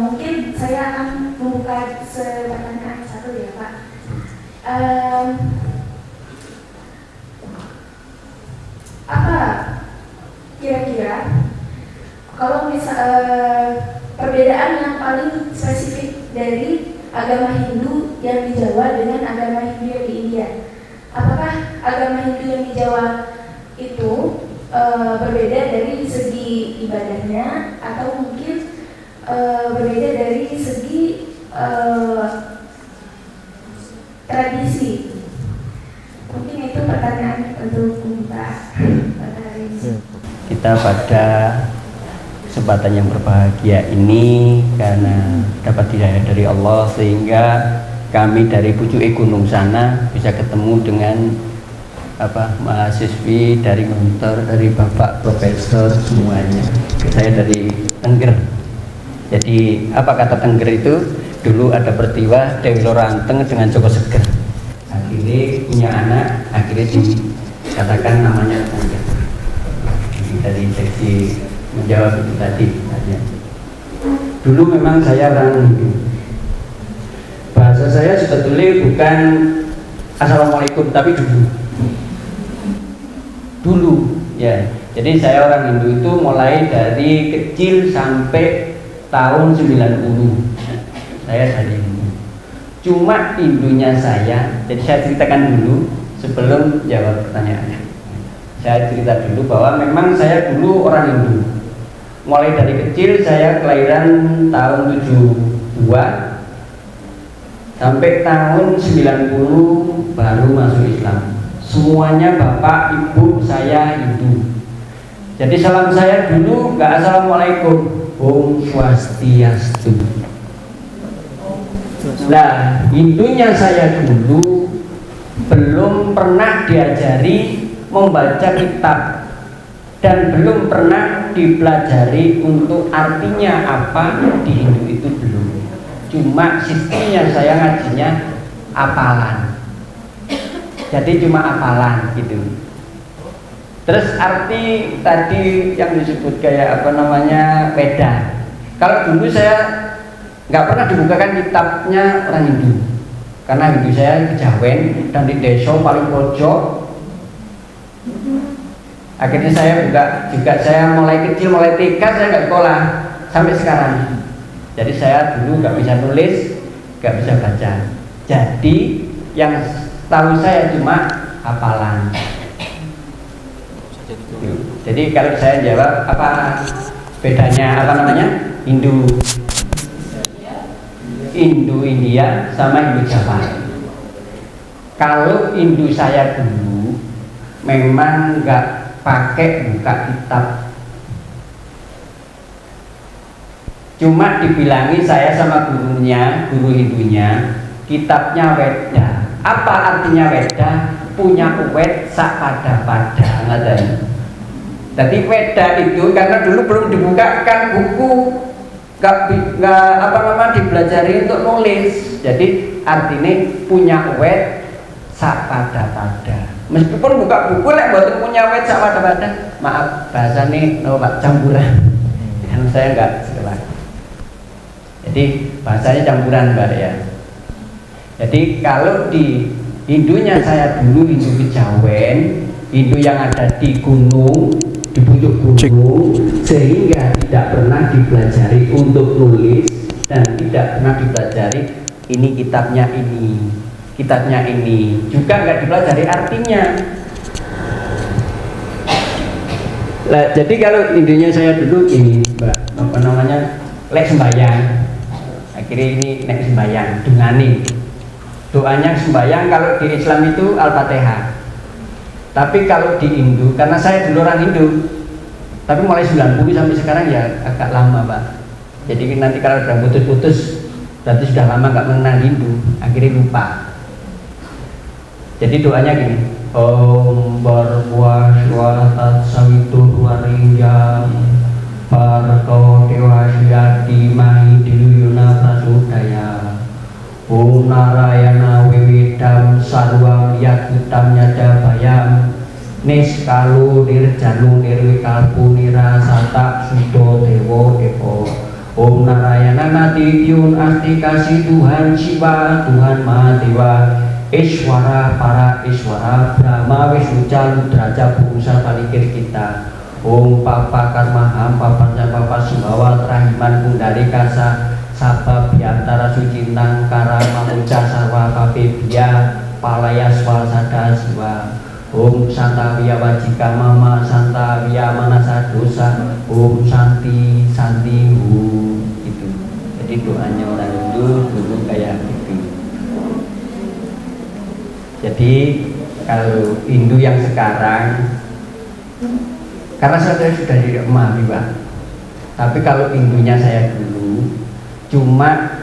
mungkin saya akan membuka pertanyaan satu ya Pak. Apa kira-kira kalau perbedaan yang paling spesifik dari agama Hindu yang di Jawa dengan agama Hindu yang di India? Apakah agama Hindu yang di Jawa itu berbeda dari segi ibadahnya atau mungkin berbeda dari segi tradisi? Mungkin itu pertanyaan untuk kita pada hari ini.
Kita pada kesempatan yang berbahagia ini karena dapat hidayah dari Allah sehingga kami dari pucuk gunung sana bisa ketemu dengan mahasiswi dari Guntur, dari Bapak Profesor semuanya. Saya dari Tengger. Jadi apa kata Tengger itu? Dulu ada peristiwa Dewi Loranteng dengan Joko Seger. Akhirnya punya anak, akhirnya dikatakan namanya Tengger. Dari seksi menjawab itu tadi. Dulu memang saya orang Hindu. Bahasa saya sebetulnya bukan Assalamualaikum, tapi dulu ya. Jadi saya orang Hindu itu mulai dari kecil sampai tahun 90. Saya dari Hindu. Cuma Hindunya saya, jadi saya ceritakan dulu sebelum jawab pertanyaannya. Saya cerita dulu bahwa memang saya dulu orang Hindu. Mulai dari kecil saya kelahiran tahun 72 sampai tahun 90 baru masuk Islam. Semuanya bapak ibu saya Hindu. Jadi salam saya dulu nggak Assalamualaikum, Om Swastiastu. Nah, Hindunya saya dulu belum pernah diajari membaca kitab dan belum pernah dipelajari untuk artinya apa di Hindu itu belum. Cuma sistemnya saya ngajinya hafalan. Jadi cuma hafalan gitu. Terus arti tadi yang disebut kayak Weda. Kalau dulu saya nggak pernah dibukakan kitabnya orang Hindu. Karena Hindu saya kejawen dan di desa paling pojok. Akhirnya saya juga saya mulai kecil, mulai TK saya nggak sekolah sampai sekarang. Jadi saya dulu nggak bisa nulis, nggak bisa baca. Jadi yang tahu saya cuma hafalan. Jadi kalau saya jawab apa bedanya Hindu India sama Hindu Jawa. Kalau Hindu saya dulu memang nggak pakai buka kitab, cuma dibilangi saya sama gurunya, guru Hindunya, kitabnya Weda. Apa artinya Weda? Punya uwet sak pada ngaten. Jadi Weda itu karena dulu belum dibukakan buku, nggak dipelajari untuk nulis. Jadi artinya punya uwet sak pada. Meskipun buka buku lek mboten punya wet sak pada. Maaf bahasane Pak campuran. Kan saya enggak sekolah. Jadi bahasanya campuran Mbak ya. Jadi kalau di Hindunya saya dulu Hindu kejawen, Hindu yang ada di gunung, di pucuk gunung, sehingga tidak pernah dipelajari untuk nulis dan tidak pernah dipelajari ini kitabnya ini. kitabnya ini, juga nggak dipelajari artinya. Lah, jadi kalau intinya saya dulu ini, Mbak, apa namanya, lek sembahyang, akhirnya ini lek sembahyang, dungane. Doanya sembahyang kalau di Islam itu Al-Fatihah. Tapi kalau di Hindu, karena saya dulu orang Hindu, tapi mulai 90 sampai sekarang ya agak lama, Pak. Jadi nanti kalau udah putus-putus, berarti sudah lama nggak mengenal Hindu, akhirnya lupa. Jadi doanya gini, Om Barwa Swatat Sawitur Warinjam Barko Dewa Syati Mahidiluyuna Prasudaya Om Narayana Wiwidam Sarwam Yakutam Nyadabayam Niskalu Nirjanu Nirwikalpu Nirasata Sudo Dewo Dewo Om Narayana Natidyun Astikasi Tuhan Siwa Tuhan Mahadewa Iswara para Iswara Brahma Wisnu Derajat Bungsa Palikir kita Om Papa Karmaham Papa Papa Sumbawa Trahiman Kundari Kasa Sabab Biantara Sucintang Karama Muca Sarwa Papebia Palaya Swasada Siwa Om Santa Via Wajika Mama Santa Via Manasa Dosa Om Santi Santi Hu. Itu jadi doanya orang Hindu dulu kayak gitu. Jadi kalau Hindu yang sekarang, karena saya sudah tidak memahami, Pak. Tapi kalau Hindunya saya dulu cuma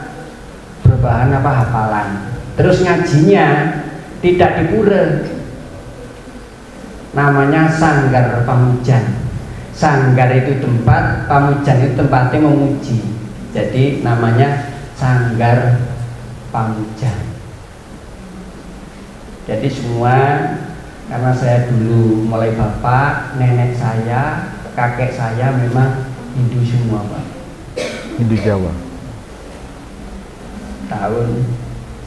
berbahan apa hafalan, terus ngajinya tidak di pura, namanya Sanggar Pamujan. Sanggar itu tempat, Pamujan itu tempatnya memuji. Jadi namanya Sanggar Pamujan. Jadi semua, karena saya dulu mulai bapak, nenek saya, kakek saya memang Hindu semua, Pak.
Hindu Jawa.
Tahun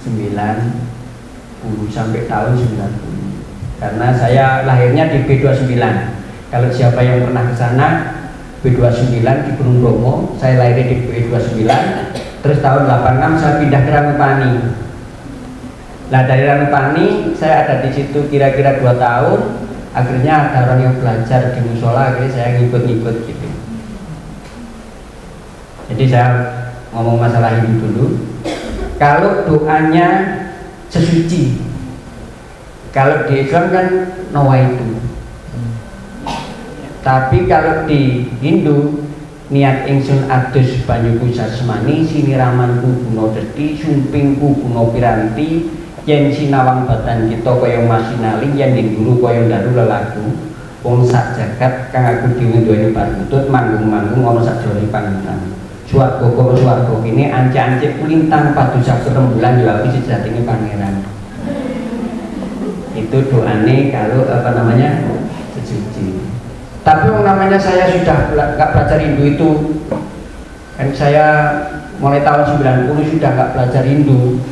90 sampai tahun 90. Karena saya lahirnya di B29. Kalau siapa yang pernah ke sana, B29 di Gunung Bromo, saya lahir di B29. Terus tahun 86 saya pindah ke Ranupani. Nah dari Ranupani saya ada di situ kira-kira 2 tahun. Akhirnya ada orang yang belajar di musola, akhirnya saya ngikut-ngikut gitu. Jadi saya ngomong masalah ini dulu. Kalau doanya sesuci, kalau di Islam kan nawaitu. Tapi kalau di Hindu, niat ingsun adus banyuku sasmani siniramanku guna dadi sumpingku guna piranti yen sinawang batan kita kaya masinaling yen dinguru kaya ndalu lelaku wong sak jagat kang aku dhewe duweni parutut manggung-manggung ana sajroning panggilan swarga karo swarga kene ance-ance kulintang padusak rembulan yo aku sejatine pangeran. Itu doane kalau apa namanya sesuci. Tapi namanya saya sudah nggak belajar Hindu itu, kan saya mulai tahun 90 sudah nggak belajar Hindu.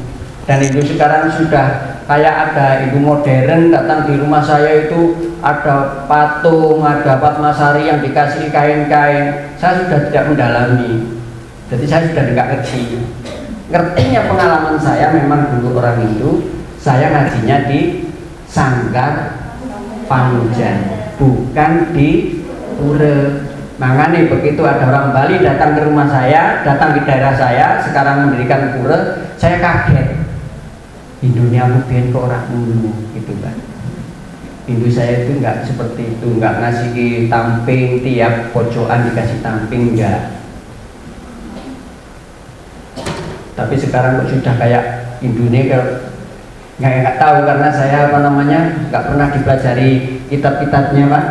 Dan Hindu sekarang sudah kayak ada Hindu modern datang di rumah saya itu ada patung, ada Padmasari yang dikasih kain-kain. Saya sudah tidak mendalami, jadi saya sudah tidak ngerti. Ngertinya pengalaman saya memang dulu orang Hindu, saya ngajinya di Sanggar Pamujan, bukan di pura. Makanya begitu ada orang Bali datang ke rumah saya, datang ke daerah saya, sekarang mendirikan pura, saya kaget. Hindunya mungkin ke orang dulu, gitu kan. Hindu saya itu nggak seperti itu, nggak ngasih tamping tiap pojokan dikasih tamping, enggak. Tapi sekarang kok sudah kayak Hindunya nggak tahu, karena saya apa namanya nggak pernah dipelajari kitab-kitabnya, Pak.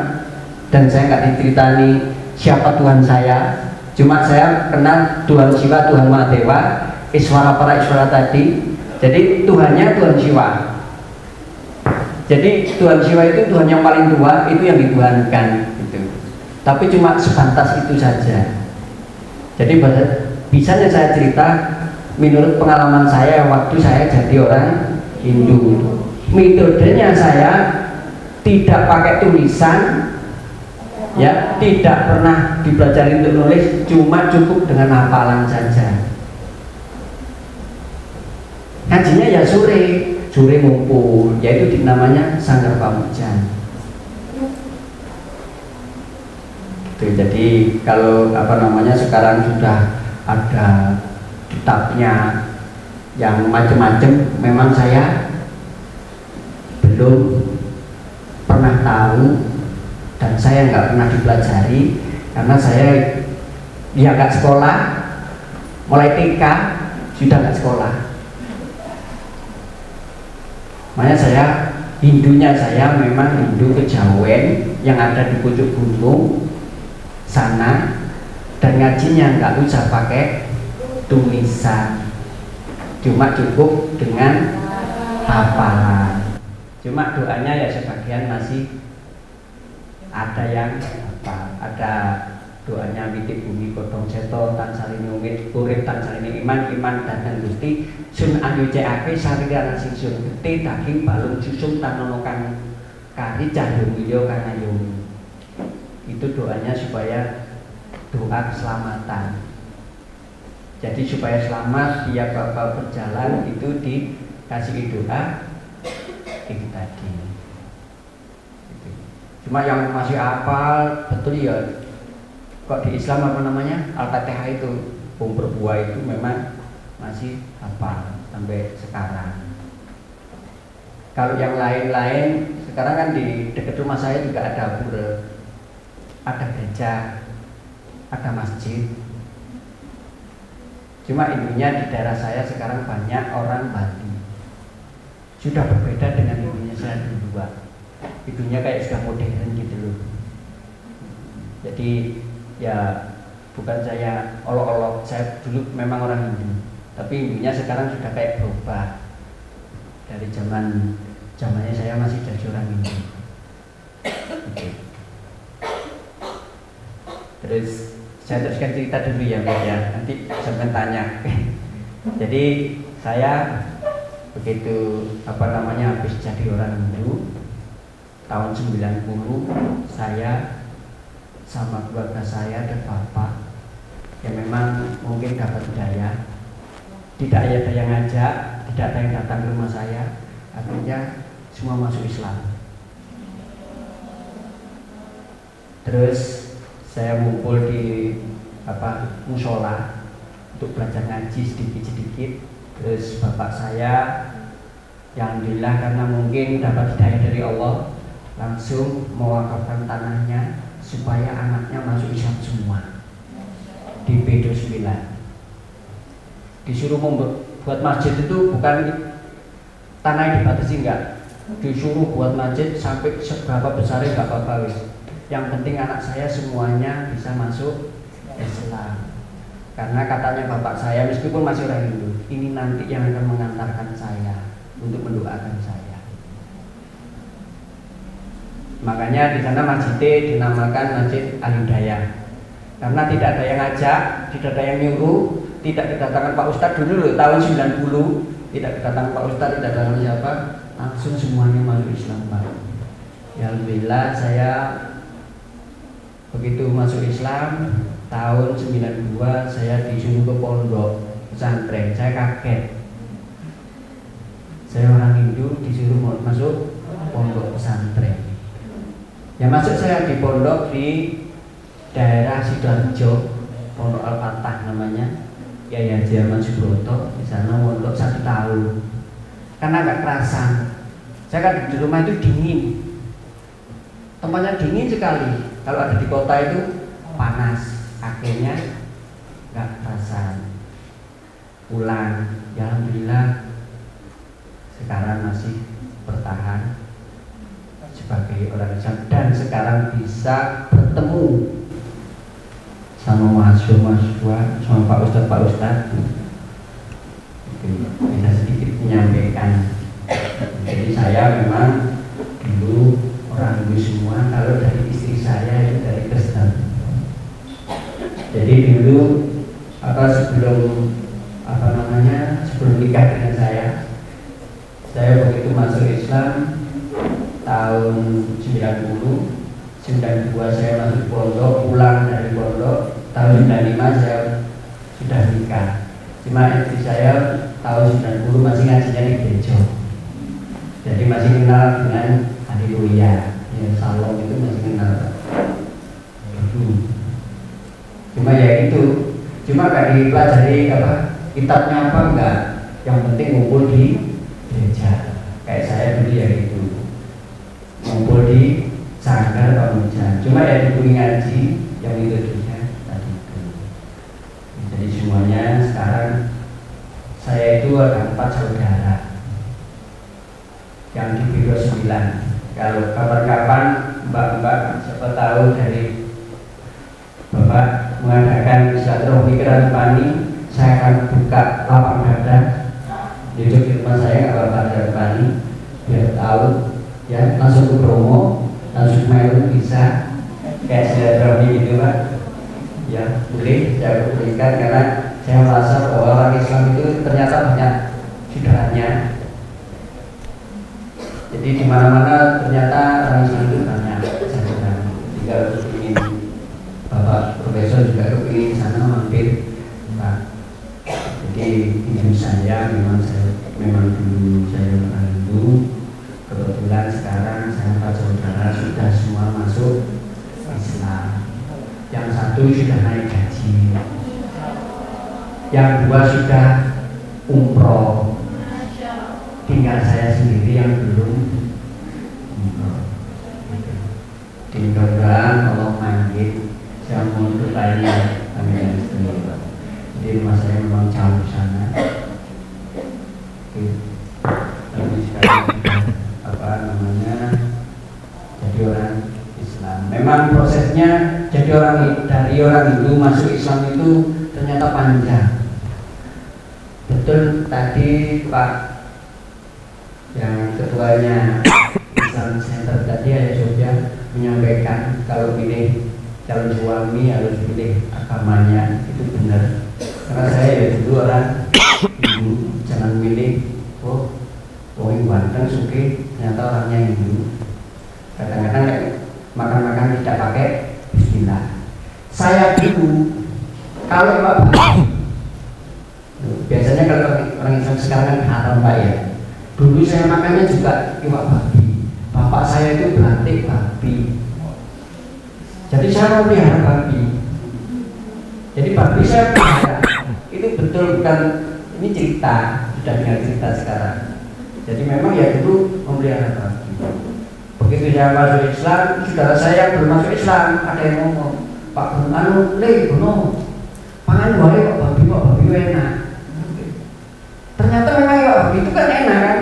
Dan saya nggak diceritani siapa Tuhan saya. Cuma saya kenal Tuhan Siwa, Tuhan Mahadewa, Iswara para Iswara tadi. Jadi Tuhannya Tuhan Siwa. Jadi Tuhan Siwa itu Tuhan yang paling tua, itu yang dituhankan gitu. Tapi cuma sebatas itu saja. Jadi bisanya saya cerita menurut pengalaman saya waktu saya jadi orang Hindu. Metodenya saya tidak pakai tulisan, ya, tidak pernah dipelajari untuk nulis, cuma cukup dengan hafalan saja. Ngajinya ya sore, sore ngumpul, yaitu namanya Sanggar Pamujan. Jadi kalau sekarang sudah ada kitabnya yang macam-macam, memang saya belum pernah tahu dan saya nggak pernah dipelajari karena saya nggak sekolah, mulai TK sudah nggak sekolah. Makanya saya memang Hindu Kejawen yang ada di pucuk gunung sana, dan ngajinya nggak usah pakai tulisan, cuma cukup dengan hafalan. Cuma doanya ya sebagian masih ada yang ada doanya witip bumi kodong seto tan salini umit urip tan salini iman dan gusti sun ayu cekake sarira sing sun gede daging balung susung tanono kang kari cahyo milyo kang ayomi. Itu doanya supaya doa keselamatan. Jadi supaya selamat dia bakal berjalan itu dikasih doa itu tadi. Cuma yang masih hafal betul ya, kok di Islam Al-Fatihah itu berbuah itu memang masih hafal sampai sekarang. Kalau yang lain-lain sekarang kan di dekat rumah saya juga ada pura, ada gereja, ada masjid. Cuma intinya di daerah saya sekarang banyak orang Bali. Sudah berbeda dengan ibunya saya dulu, Pak. Ibunya kayak sudah modern gitu loh. Jadi ya bukan saya olok-olok, saya dulu memang orang Hindu, tapi ibunya sekarang sudah kayak berubah. Dari zamannya saya masih jadi orang Hindu. Okay. Terus saya teruskan cerita dulu ya Mbak ya, nanti sampai tanya. Jadi saya begitu habis jadi orang Hindu tahun 90, saya sama keluarga saya dan bapak yang memang mungkin dapat hidayah, tidak ada yang ngajak, tidak ada yang datang ke rumah saya, akhirnya semua masuk Islam. Terus saya ngumpul di musola untuk belajar ngaji sedikit-sedikit. Terus bapak saya yang alhamdulillah karena mungkin dapat hidayah dari Allah, langsung mewakafkan tanahnya supaya anaknya masuk Islam semua di B29. Disuruh membuat masjid itu bukan tanah dibatasi, enggak, disuruh buat masjid sampai seberapa besarnya enggak apa-apa wis. Yang penting anak saya semuanya bisa masuk Islam. Karena katanya bapak saya meskipun masih orang Hindu, ini nanti yang akan mengantarkan saya untuk mendoakan saya. Makanya di sana masjidnya dinamakan Masjid Al-Hidayah. Karena tidak ada yang ngajak, tidak ada yang nyuruh, tidak kedatangan Pak Ustadz dulu loh, tahun 90, tidak kedatangan Pak Ustadz, tidak kedatangan siapa, langsung semuanya masuk Islam, Pak. Ya alhamdulillah saya begitu masuk Islam tahun 92 saya disuruh ke pondok pesantren. Saya kaget. Saya orang Hindu disuruh masuk pondok pesantren. Ya masuk saya di pondok di daerah Sidoarjo, Pondok Al-Fatah namanya, Yaya Haji Subroto. Di sana pondok 1 tahun. Karena nggak kerasan. Saya kan di rumah itu dingin, tempatnya dingin sekali. Kalau ada di kota itu panas. Akhirnya nggak kerasan. Pulang. Ya alhamdulillah sekarang masih bertahan sebagai orang Islam dan sekarang bisa bertemu sama mahasiswa, sama Pak Ustadz. Bisa sedikit menyampaikan. Jadi saya memang dulu orang Hindu semua, kalau dari istri saya itu dari Kristen. Jadi dulu sebelum nikah dengan saya begitu masuk Islam tahun 92 saya masuk pondok, pulang dari pondok tahun 95 saya sudah nikah. Cuma istri saya tahun 90 masih ngajinya di gereja. Jadi masih kenal dengan haleluya. Ya, Salom itu masih kenal. Cuma ya itu, cuma gak dipelajari apa kitabnya apa enggak. Yang penting ngumpul di gereja. Kayak saya dulu ya itu, ngumpul di sanggar pemuja. Cuma ya diberi ngaji yang itu juga tadi itu. Jadi semuanya sekarang saya itu ada 4 saudara yang di Biro 9. Kalau kapan-kapan mbak-mbak siapa tahu dari Bapak mengadakan silaturahmi Keran Pani, saya akan buka lapang dada duduk di rumah saya nggak apa-apa Keran Pani, biar tahu ya, langsung ke promo, langsung main bisa kayak silaturahmi gitu Pak. Ya boleh saya berikan karena saya merasa bahwa orang Islam itu ternyata banyak saudaranya. Jadi di mana-mana ternyata orang Islam itu banyak saudara. Jika ingin Bapak Profesor juga kepingin sana mampir, Pak. Jadi ibu saya memang dulu saya orang Hindu. Kebetulan sekarang saya 4 saudara sudah semua masuk Islam. Yang 1 sudah naik haji, yang 2 sudah umroh. Tinggal saya sendiri yang belum umroh. Mudah-mudahan Allah manggil saya mundur lainnya. Amin. Jadi rumah saya memang jauh sana. Tapi sekarang apa namanya jadi orang Islam. Memang prosesnya jadi dari orang Hindu masuk Islam itu ternyata panjang. Betul tadi Pak yang ketuanya Islam Center tadi ada Sofia menyampaikan kalau pilih calon suami harus pilih agamanya, itu benar. Karena saya ya dulu orang Hindu, jangan milih yang ganteng suki ternyata orangnya Hindu. Kadang-kadang makan-makan tidak pakai bismillah. Saya dulu kalau biasanya kalau orang Islam sekarang kan haram Pak ya. Dulu saya makannya juga iwak babi. Bapak saya itu belantik babi. Jadi saya mau pelihara babi. Jadi babi saya pelihara. Itu betul bukan ini cerita, sudah dengar cerita sekarang. Jadi memang ya dulu memelihara babi. Begitu saya masuk Islam, saudara saya yang belum masuk Islam ada yang ngomong, Pak Anu, pangan wae kok babi enak. Ternyata memang ya itu kan enak kan.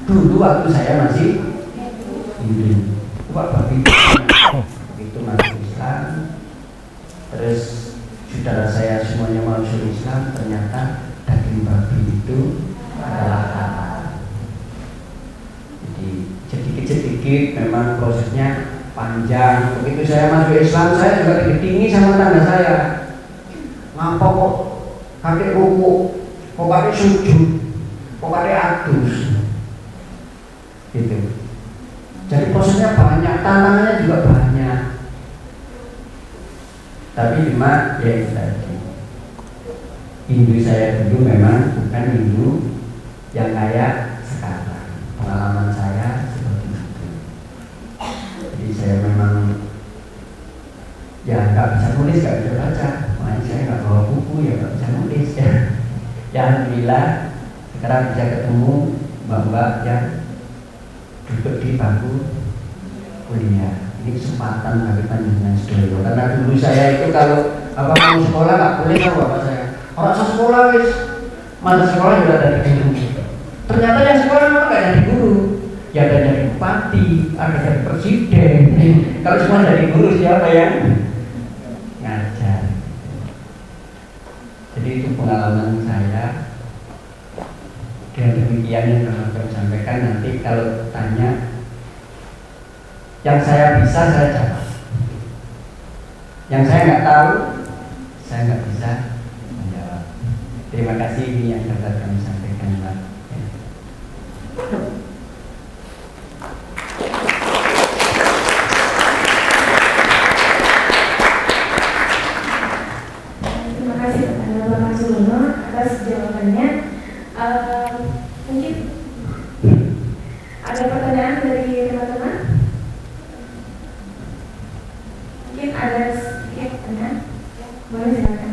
Dulu waktu saya masih Hindu, babi itu masuk Islam. Terus saudara saya semuanya masuk Islam, ternyata daging babi itu adalah halal. Jadi sedikit-sedikit memang prosesnya panjang. Begitu saya masuk Islam, saya juga digedingi sama tangga saya. Ngapa kok kakek ruku, kok kakek sujud, kok kakek adus, gitu. Jadi prosesnya banyak, tantangannya juga banyak. Tapi cuma ya itu tadi, Hindu saya dulu memang bukan Hindu yang kayak sekarang. Pengalaman saya seperti itu. Jadi saya memang ya nggak bisa nulis, nggak bisa baca. Makanya saya nggak bawa buku, ya nggak bisa nulis ya. Ya alhamdulillah sekarang bisa ketemu mbak-mbak yang duduk di bangku kuliah. Ini kesempatan bagi panjenengan sedaya. Karena dulu saya itu kalau apa mau sekolah nggak boleh sama bapak saya. Orang sekolah wis, mata sekolah juga ada di guru. Ternyata yang sekolah memang nggak jadi guru. Ya ada dari bupati, ada dari presiden. Kalau semua dari guru siapa yang ngajar? Jadi itu pengalaman saya. Dengan demikian yang kami sampaikan, nanti kalau tanya yang saya bisa saya jawab, yang saya nggak tahu saya nggak bisa menjawab. Terima kasih, ini yang dapat kami sampaikan Pak.
Terima kasih kepada Bapak Sulono atas jawabannya. Mungkin ada ada sedikit tanya. Boleh silakan.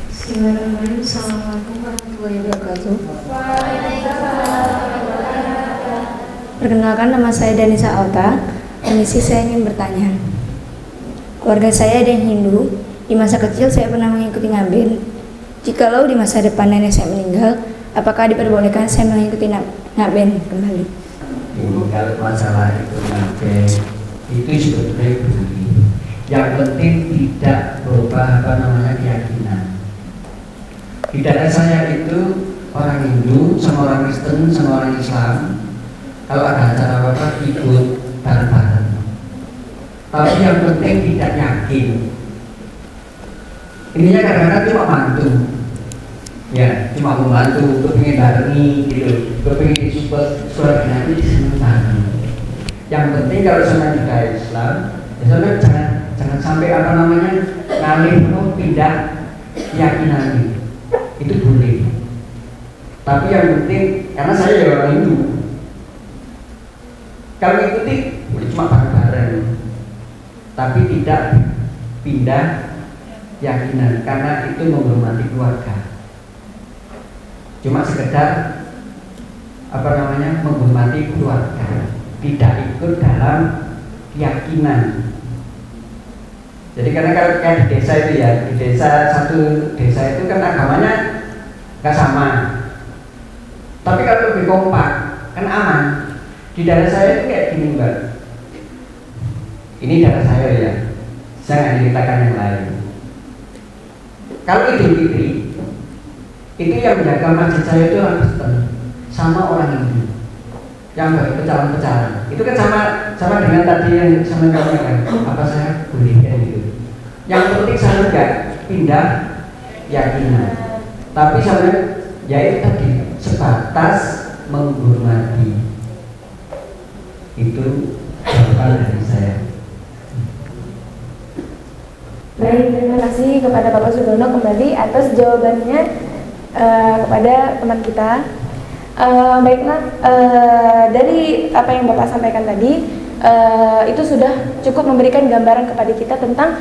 Bismillahirrahmanirrahim. Assalamualaikum warahmatullahi wabarakatuh. Perkenalkan, nama saya Danisa Alta. Permisi, saya ingin bertanya. Keluarga saya ada yang Hindu. Di masa kecil saya pernah mengikuti ngaben. Jikalau di masa depan nenek saya meninggal, apakah diperbolehkan saya mengikuti ngaben kembali?
Kalau masalah itu ngaben itu sebetulnya boleh. Yang penting tidak berubah keyakinan. Di daerah saya itu orang Hindu sama orang Kristen sama orang Islam, kalau ada acara apa ikut bareng-bareng. Tapi yang penting tidak yakin. Ininya kadang-kadang cuma bantu, ya cuma membantu, kepingin barengi gitu, kepingin support surat Nabi sementara. Yang penting kalau sama budaya Islam, ya jangan sampai ngalih pindah keyakinan itu boleh. Tapi yang penting, karena saya ya orang Hindu, kalau ikuti boleh cuma bareng-bareng, tapi tidak pindah keyakinan, karena itu menghormati keluarga. Cuma sekedar menghormati keluarga, tidak ikut dalam keyakinan. Jadi karena kalau kayak di desa itu ya, di satu desa itu kan agamanya nggak sama. Tapi kalau lebih kompak, kan aman. Di daerah saya itu kayak gini Mbak. Ini daerah saya ya, saya nggak ceritakan yang lain. Kalau Idul Fitri, itu yang menjaga masjid saya itu orang Kristen sama orang Hindu. Yang pecahan-pecahan itu kan sama dengan tadi yang sama kamu kan, apa saya boleh kayak gitu. Yang penting saya enggak pindah keyakinan, tapi saya ya itu tadi sebatas menghormati. Itu jawaban dari saya.
Baik, terima kasih kepada Bapak Sudono kembali atas jawabannya kepada teman kita. Baiklah, dari apa yang Bapak sampaikan tadi, itu sudah cukup memberikan gambaran kepada kita tentang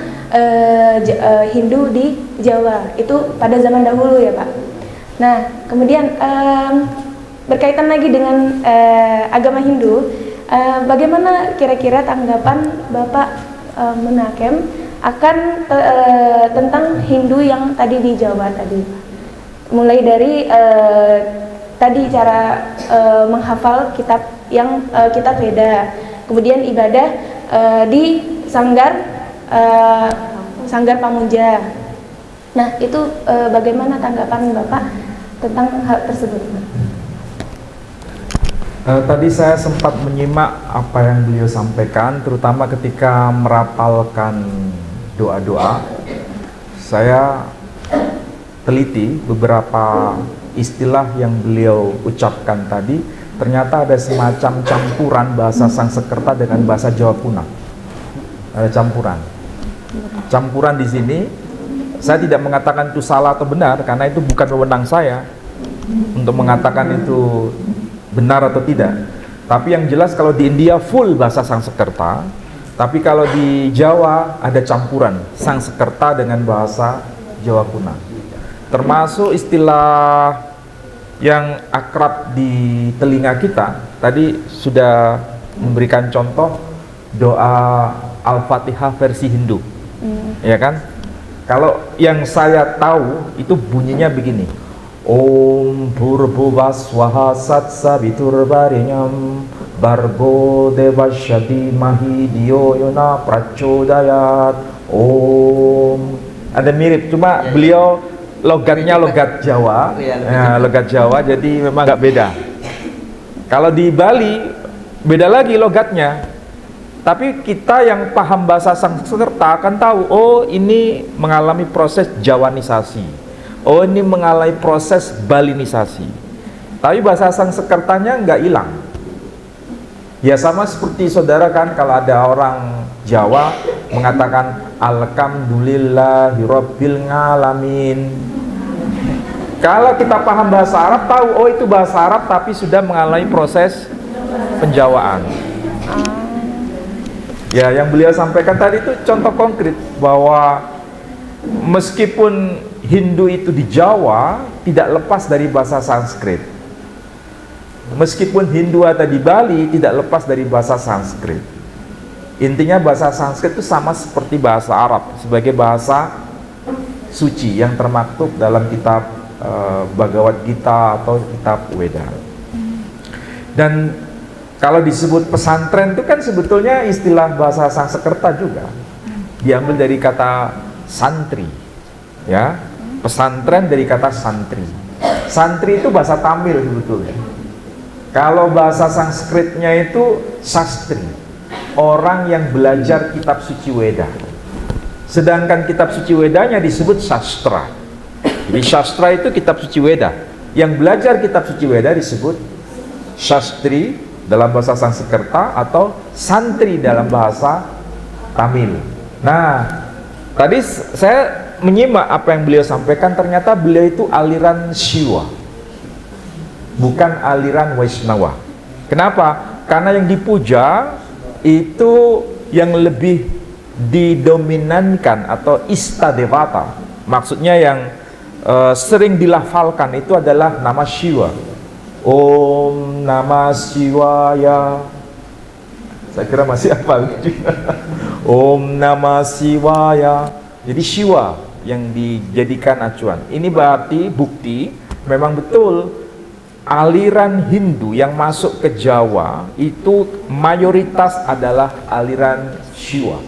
Hindu di Jawa itu pada zaman dahulu ya Pak. Nah, kemudian berkaitan lagi dengan agama Hindu, bagaimana kira-kira tanggapan Bapak Menakem akan tentang Hindu yang tadi di Jawa tadi, mulai dari tadi cara menghafal kitab yang kitab Veda, kemudian ibadah di sanggar Pamuja. Nah, itu bagaimana tanggapan Bapak tentang hal tersebut?
Tadi saya sempat menyimak apa yang beliau sampaikan, terutama ketika merapalkan doa-doa. Saya teliti beberapa istilah yang beliau ucapkan tadi, ternyata ada semacam campuran bahasa Sangsekerta dengan bahasa Jawa kuno. Ada campuran di sini. Saya tidak mengatakan itu salah atau benar, karena itu bukan wewenang saya untuk mengatakan itu benar atau tidak. Tapi yang jelas kalau di India full bahasa Sangsekerta, tapi kalau di Jawa ada campuran Sangsekerta dengan bahasa Jawa kuno. Termasuk istilah yang akrab di telinga kita, tadi sudah memberikan contoh doa Al-Fatihah versi Hindu, ya kan? Kalau yang saya tahu itu bunyinya begini: Om Bhurbhuvaswaha Satsaviturbarinyam Bargo Devasyadi Mahi Diyo Yona Prachodayat Om. Ada mirip, cuma beliau logatnya logat Jawa, ya, logat Jawa, jadi memang agak beda. Kalau di Bali beda lagi logatnya. Tapi kita yang paham bahasa Sangsekerta akan tahu, oh ini mengalami proses Jawanisasi, oh ini mengalami proses Balinisasi. Tapi bahasa Sangsekertanya nggak hilang. Ya sama seperti saudara kan, kalau ada orang Jawa mengatakan Alhamdulillahirabbil ngalamin. Kalau kita paham bahasa Arab tahu, oh itu bahasa Arab tapi sudah mengalami proses penjawaan. Ya, yang beliau sampaikan tadi itu contoh konkret bahwa meskipun Hindu itu di Jawa tidak lepas dari bahasa Sanskrit. Meskipun Hindu ada di Bali tidak lepas dari bahasa Sanskrit. Intinya bahasa Sanskrit itu sama seperti bahasa Arab sebagai bahasa suci yang termaktub dalam kitab Bhagavad Gita atau kitab Weda. Dan kalau disebut pesantren itu kan sebetulnya istilah bahasa Sanskerta juga. Diambil dari kata santri. Ya, pesantren dari kata santri. Santri itu bahasa Tamil sebetulnya. Kalau bahasa Sanskritnya itu sastri, orang yang belajar kitab suci Weda. Sedangkan kitab suci Wedanya disebut sastra. Jadi sastra itu kitab suci Weda. Yang belajar kitab suci Weda disebut sastri dalam bahasa Sanskerta atau santri dalam bahasa Tamil. Nah, tadi saya menyimak apa yang beliau sampaikan, ternyata beliau itu aliran Shiva, bukan aliran Vaishnava. Kenapa? Karena yang dipuja itu yang lebih didominankan atau Istadevata, maksudnya yang sering dilafalkan itu adalah nama Shiva. Om Namah Shivaya. Saya kira masih hafal. Om Namah Shivaya. Jadi Shiva yang dijadikan acuan. Ini berarti bukti memang betul aliran Hindu yang masuk ke Jawa itu mayoritas adalah aliran Shiva,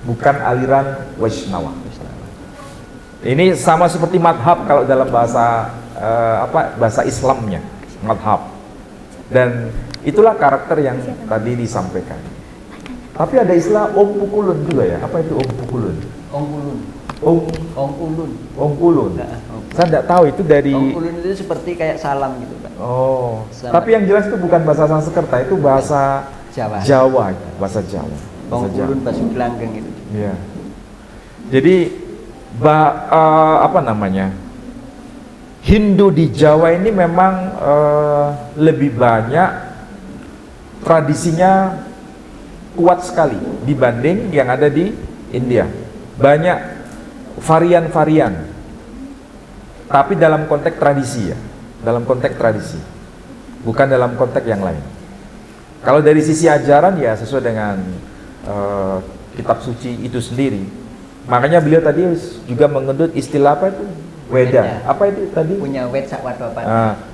bukan aliran Vaishnava. Ini sama seperti madhab kalau dalam bahasa bahasa Islamnya, madhab. Dan itulah karakter yang tadi disampaikan. Tapi ada istilah Om Pukulun juga ya. Apa itu Om Pukulun?
Om Ulun.
Om Ulun. Saya tidak tahu itu dari.
Om Ulun itu seperti kayak salam gitu, Pak.
Oh.
Sama.
Tapi yang jelas itu bukan bahasa Sanskerta, itu bahasa Jawa, bahasa Jawa.
Om Ulun bahasa Gelanggeng gitu.
Iya. Jadi apa namanya? Hindu di Jawa ini memang lebih banyak tradisinya kuat sekali dibanding yang ada di India. Banyak varian-varian, tapi dalam konteks tradisi ya, dalam konteks tradisi, bukan dalam konteks yang lain. Kalau dari sisi ajaran ya sesuai dengan kitab suci itu sendiri. Makanya beliau tadi juga mengendut istilah apa itu? Weda. Apa itu tadi?
Punya wed sak wada.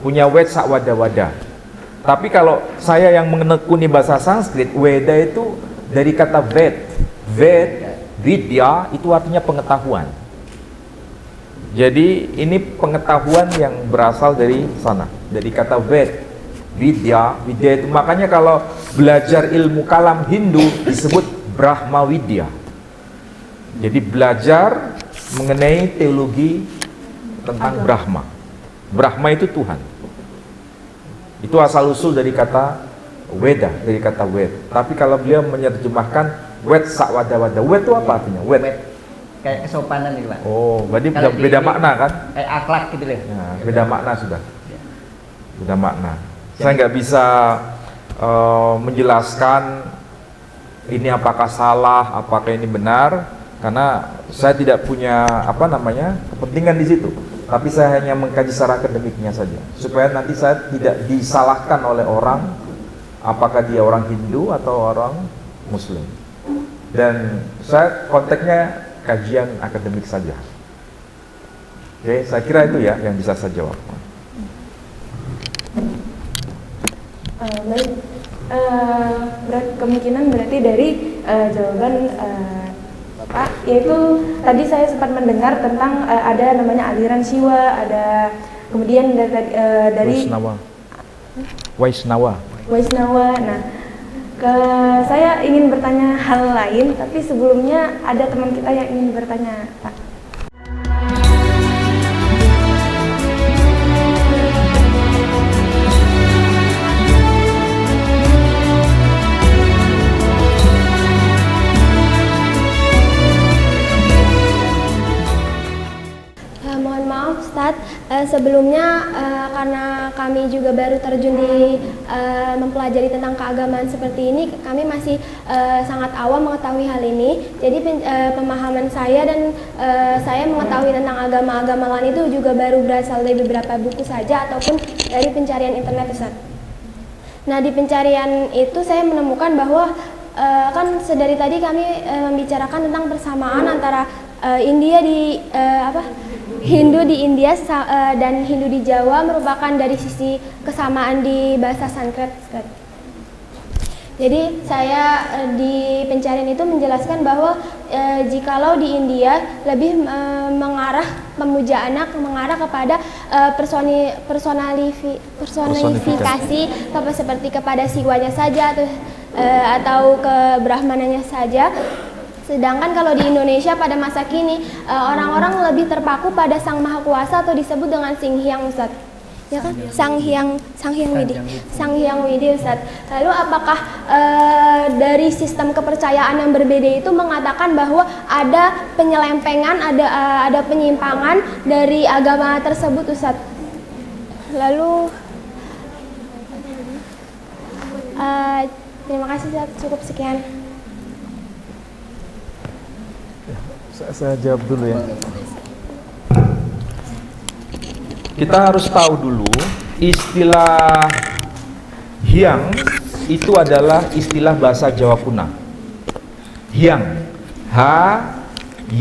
Punya wed sak wada-wada. Tapi kalau saya yang menekuni bahasa Sanskrit, Weda itu dari kata ved. Ved, vidya itu artinya pengetahuan. Jadi ini pengetahuan yang berasal dari sana, dari kata ved, vidya. Vidya itu makanya kalau belajar ilmu kalam Hindu disebut Brahma Vidya. Jadi belajar mengenai teologi tentang Brahma. Brahma itu Tuhan. Itu asal usul dari kata Weda, dari kata Wed. Tapi kalau beliau menerjemahkan Wed sak wada-wada. Wed itu apa artinya? Wed.
Kayak kesopanan gitu, Pak.
Oh, berarti beda makna kan?
Kayak akhlak gitu loh.
Ya, beda makna sudah. Beda makna. Saya nggak bisa menjelaskan ini apakah salah, apakah ini benar, karena saya tidak punya kepentingan di situ. Tapi saya hanya mengkaji secara akademiknya saja, supaya nanti saya tidak disalahkan oleh orang apakah dia orang Hindu atau orang Muslim. Dan saya konteksnya kajian akademik saja. Oke, saya kira itu ya yang bisa saya jawab.
Baik, kemungkinan berarti dari jawaban Bapak, yaitu tadi saya sempat mendengar tentang ada namanya aliran Shiva, ada kemudian dari Vaishnava. Nah, saya ingin bertanya hal lain, tapi sebelumnya ada teman kita yang ingin bertanya, Pak.
Mohon maaf Ustadz, sebelumnya karena kami juga baru terjun di mempelajari tentang keagamaan seperti ini, kami masih sangat awam mengetahui hal ini. Jadi pemahaman saya dan saya mengetahui tentang agama-agama lain itu juga baru berasal dari beberapa buku saja ataupun dari pencarian internet, Ustaz. Nah, di pencarian itu saya menemukan bahwa kan sedari tadi kami membicarakan tentang persamaan antara Hindu di India dan Hindu di Jawa merupakan dari sisi kesamaan di bahasa Sanskrit. Jadi saya di pencarian itu menjelaskan bahwa jikalau di India lebih mengarah pemuja anak mengarah kepada personifikasi seperti kepada siwanya saja atau ke brahmananya saja. Sedangkan kalau di Indonesia pada masa kini orang-orang lebih terpaku pada Sang Maha Kuasa atau disebut dengan Sing Hyang, Ustaz. Ya kan? Sang Hyang Widi, Ustaz. Lalu apakah dari sistem kepercayaan yang berbeda itu mengatakan bahwa ada penyelempengan, ada penyimpangan dari agama tersebut, Ustaz? Lalu terima kasih, Ustaz. Cukup sekian.
Saya jawab dulu ya.
Kita harus tahu dulu istilah hyang itu adalah istilah bahasa Jawa kuno. Hyang, H-Y-A-N-G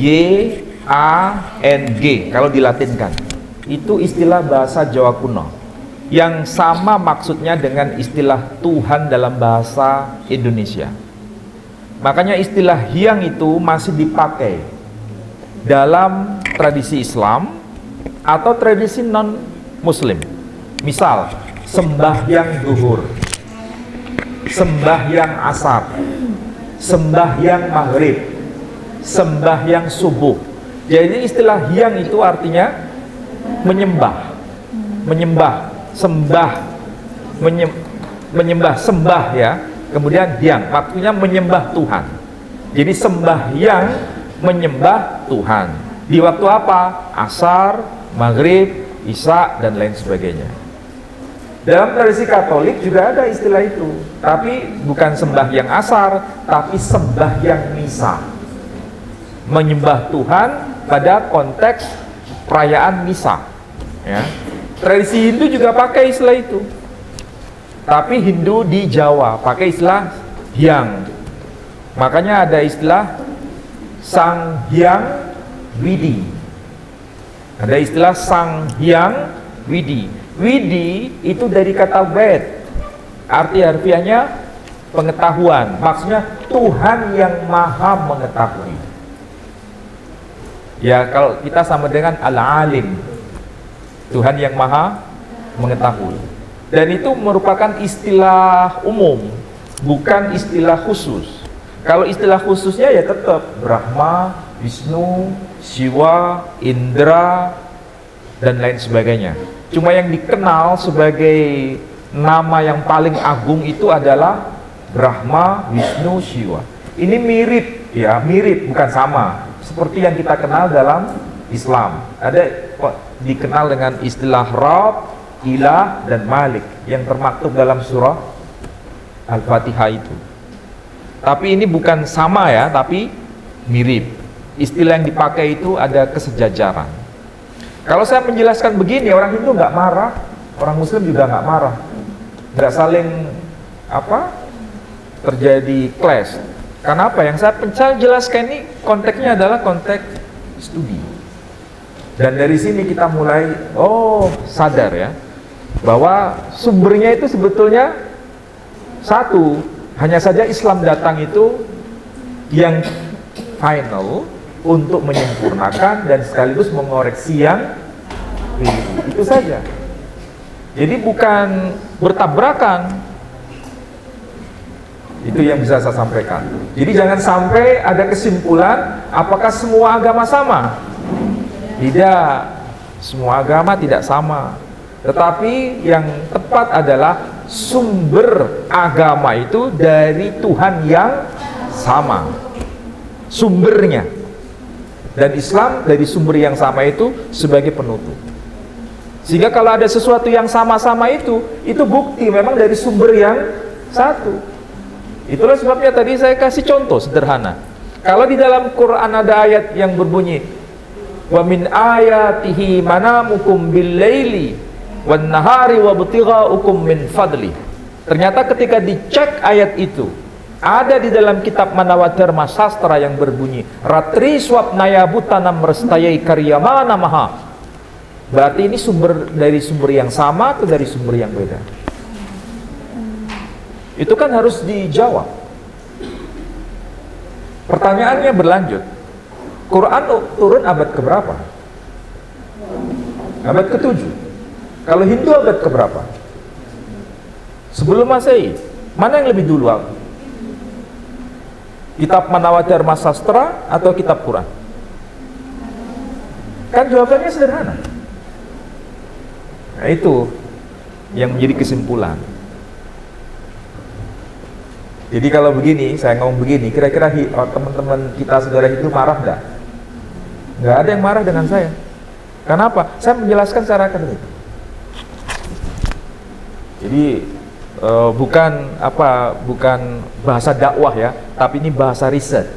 kalau dilatinkan. Itu istilah bahasa Jawa kuno yang sama maksudnya dengan istilah Tuhan dalam bahasa Indonesia. Makanya istilah hyang itu masih dipakai dalam tradisi Islam atau tradisi non-Muslim. Misal, sembahyang duhur, sembahyang asar, sembahyang maghrib, sembahyang subuh. Jadi istilah hyang itu artinya menyembah, sembah ya. Kemudian hyang, maksudnya menyembah Tuhan. Jadi sembahyang menyembah Tuhan. Di waktu apa? Asar, maghrib, isya, dan lain sebagainya. Dalam tradisi Katolik juga ada istilah itu, tapi bukan sembahyang asar, tapi sembahyang misa. Menyembah Tuhan pada konteks perayaan misa. Ya. Tradisi Hindu juga pakai istilah itu, tapi Hindu di Jawa pakai istilah hyang. Makanya ada istilah Sang Hyang Widi. Ada istilah Sang Hyang Widi. Widi itu dari kata Ved. Arti harfiahnya pengetahuan. Maksudnya Tuhan yang maha mengetahui. Ya, kalau kita sama dengan Al-Alim, Tuhan yang maha mengetahui. Dan itu merupakan istilah umum, bukan istilah khusus. Kalau istilah khususnya ya tetap Brahma, Wisnu, Siwa, Indra, dan lain sebagainya. Cuma yang dikenal sebagai nama yang paling agung itu adalah Brahma, Wisnu, Siwa. Ini mirip ya, mirip bukan sama. Seperti yang kita kenal dalam Islam. Ada dikenal dengan istilah Rabb, Ilah, dan Malik yang termaktub dalam surah Al-Fatihah itu. Tapi ini bukan sama ya, tapi mirip. Istilah yang dipakai itu ada kesejajaran. Kalau saya menjelaskan begini, orang Hindu nggak marah, orang Muslim juga nggak marah, nggak saling terjadi clash. Karena apa? Yang saya jelaskan ini konteksnya adalah konteks studi. Dan dari sini kita mulai sadar ya, bahwa sumbernya itu sebetulnya satu. Hanya saja Islam datang itu yang final untuk menyempurnakan dan sekaligus mengoreksi yang keliru. Itu saja. Jadi bukan bertabrakan. Itu yang bisa saya sampaikan. Jadi jangan sampai ada kesimpulan apakah semua agama sama. Tidak, semua agama tidak sama. Tetapi yang tepat adalah sumber agama itu dari Tuhan yang sama. Sumbernya. Dan Islam dari sumber yang sama itu sebagai penutup. Sehingga kalau ada sesuatu yang sama-sama itu bukti memang dari sumber yang satu. Itulah sebabnya tadi saya kasih contoh sederhana. Kalau di dalam Quran ada ayat yang berbunyi, wa min ayatihi manamukum bil laili wan nahari wabtighaukum min fadli. Ternyata ketika dicek ayat itu, ada di dalam kitab Manawadharma Sastra yang berbunyi, ratri swapnaya butanam restayai karyamana maha. Berarti ini sumber dari sumber yang sama atau dari sumber yang beda? Itu kan harus dijawab. Pertanyaannya berlanjut. Quran turun abad keberapa? Abad ke-7. Kalau Hindu abad keberapa? Sebelum Masehi. Mana yang lebih dulu? Kitab Manawadharma Sastra atau kitab Quran? Kan jawabannya sederhana. Nah, itu yang menjadi kesimpulan. Jadi kalau begini, saya ngomong begini, kira-kira teman-teman kita saudara itu marah enggak? Enggak ada yang marah dengan saya. Kenapa? Saya menjelaskan secara akademik. Jadi bukan bahasa dakwah ya, tapi ini bahasa riset.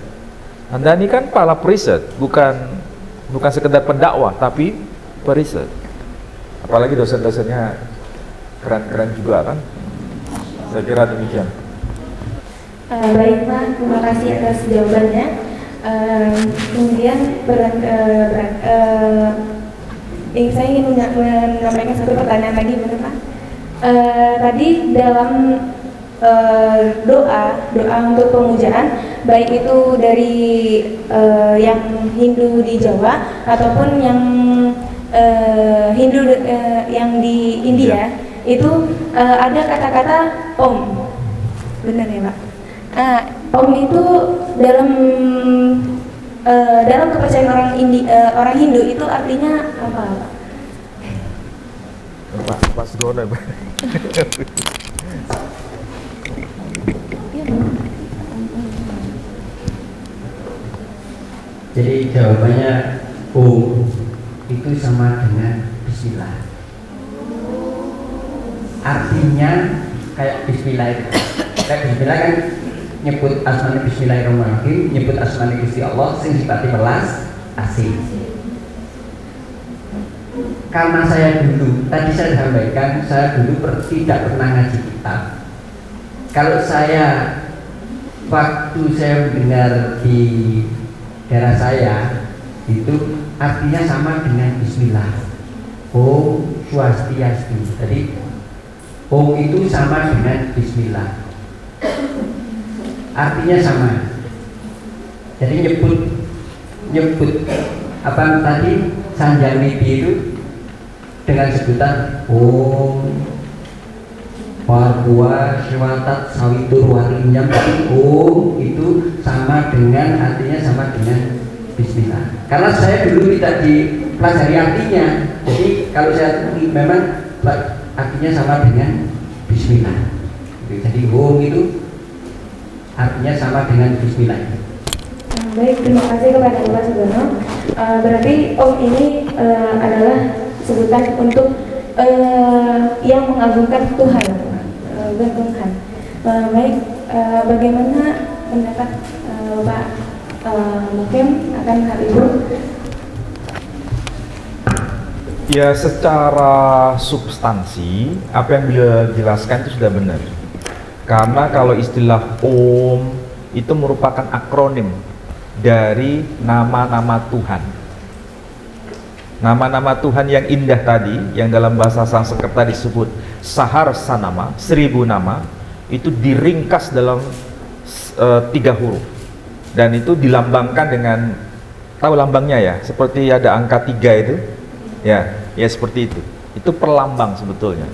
Anda ini kan kepala periset, bukan sekedar pendakwah, tapi periset. Apalagi dosen-dosennya keren-keren juga kan? Saya kira demikian.
Baik Pak, terima kasih atas jawabannya. Kemudian saya ingin menyampaikan satu pertanyaan lagi, benar Pak? Tadi dalam doa untuk pemujaan, baik itu dari yang Hindu di Jawa ataupun yang Hindu yang di India, itu ada kata-kata Om, benar ya Pak? Om itu dalam kepercayaan orang Hindu itu artinya apa Pak?
Pas Dono.
Jadi jawabannya Om itu sama dengan Bismillah. Artinya kayak Bismillah itu. Kayak Bismillah kan nyebut asmane Bismillahirrahmanirrahim, nyebut asmane Gusti Allah sing sifate welas asih. Karena saya dulu, tadi saya sampaikan, saya dulu tidak pernah ngaji kitab. Kalau saya waktu saya mendengar di daerah saya itu artinya sama dengan Bismillah. Om Swastiastu. Jadi Om itu sama dengan Bismillah. Artinya sama. Jadi nyebut apa tadi Sanjamiti itu dengan sebutan Om Parwa Syiwatat Sawitur Warinyam, tapi Om itu sama dengan artinya sama dengan Bismillah. Karena saya dulu tidak dipelajari artinya, jadi kalau saya memang artinya sama dengan Bismillah. Jadi Om itu artinya sama dengan Bismillah.
Baik, terima kasih kepada Bapak Sudono. Berarti Om ini adalah sebutan untuk yang mengagungkan Tuhan, Tuhan. Baik, bagaimana pendapat Bapak Mukim akan hal itu?
Ya, secara substansi apa yang beliau jelaskan itu sudah benar. Karena kalau istilah Om itu merupakan akronim dari nama-nama Tuhan. Nama-nama Tuhan yang indah tadi, yang dalam bahasa Sanskerta disebut Sahar Sanama, 1000 nama, itu diringkas dalam 3 huruf. Dan itu dilambangkan dengan, tahu lambangnya ya, seperti ada angka 3 itu. Ya seperti itu. Itu perlambang sebetulnya.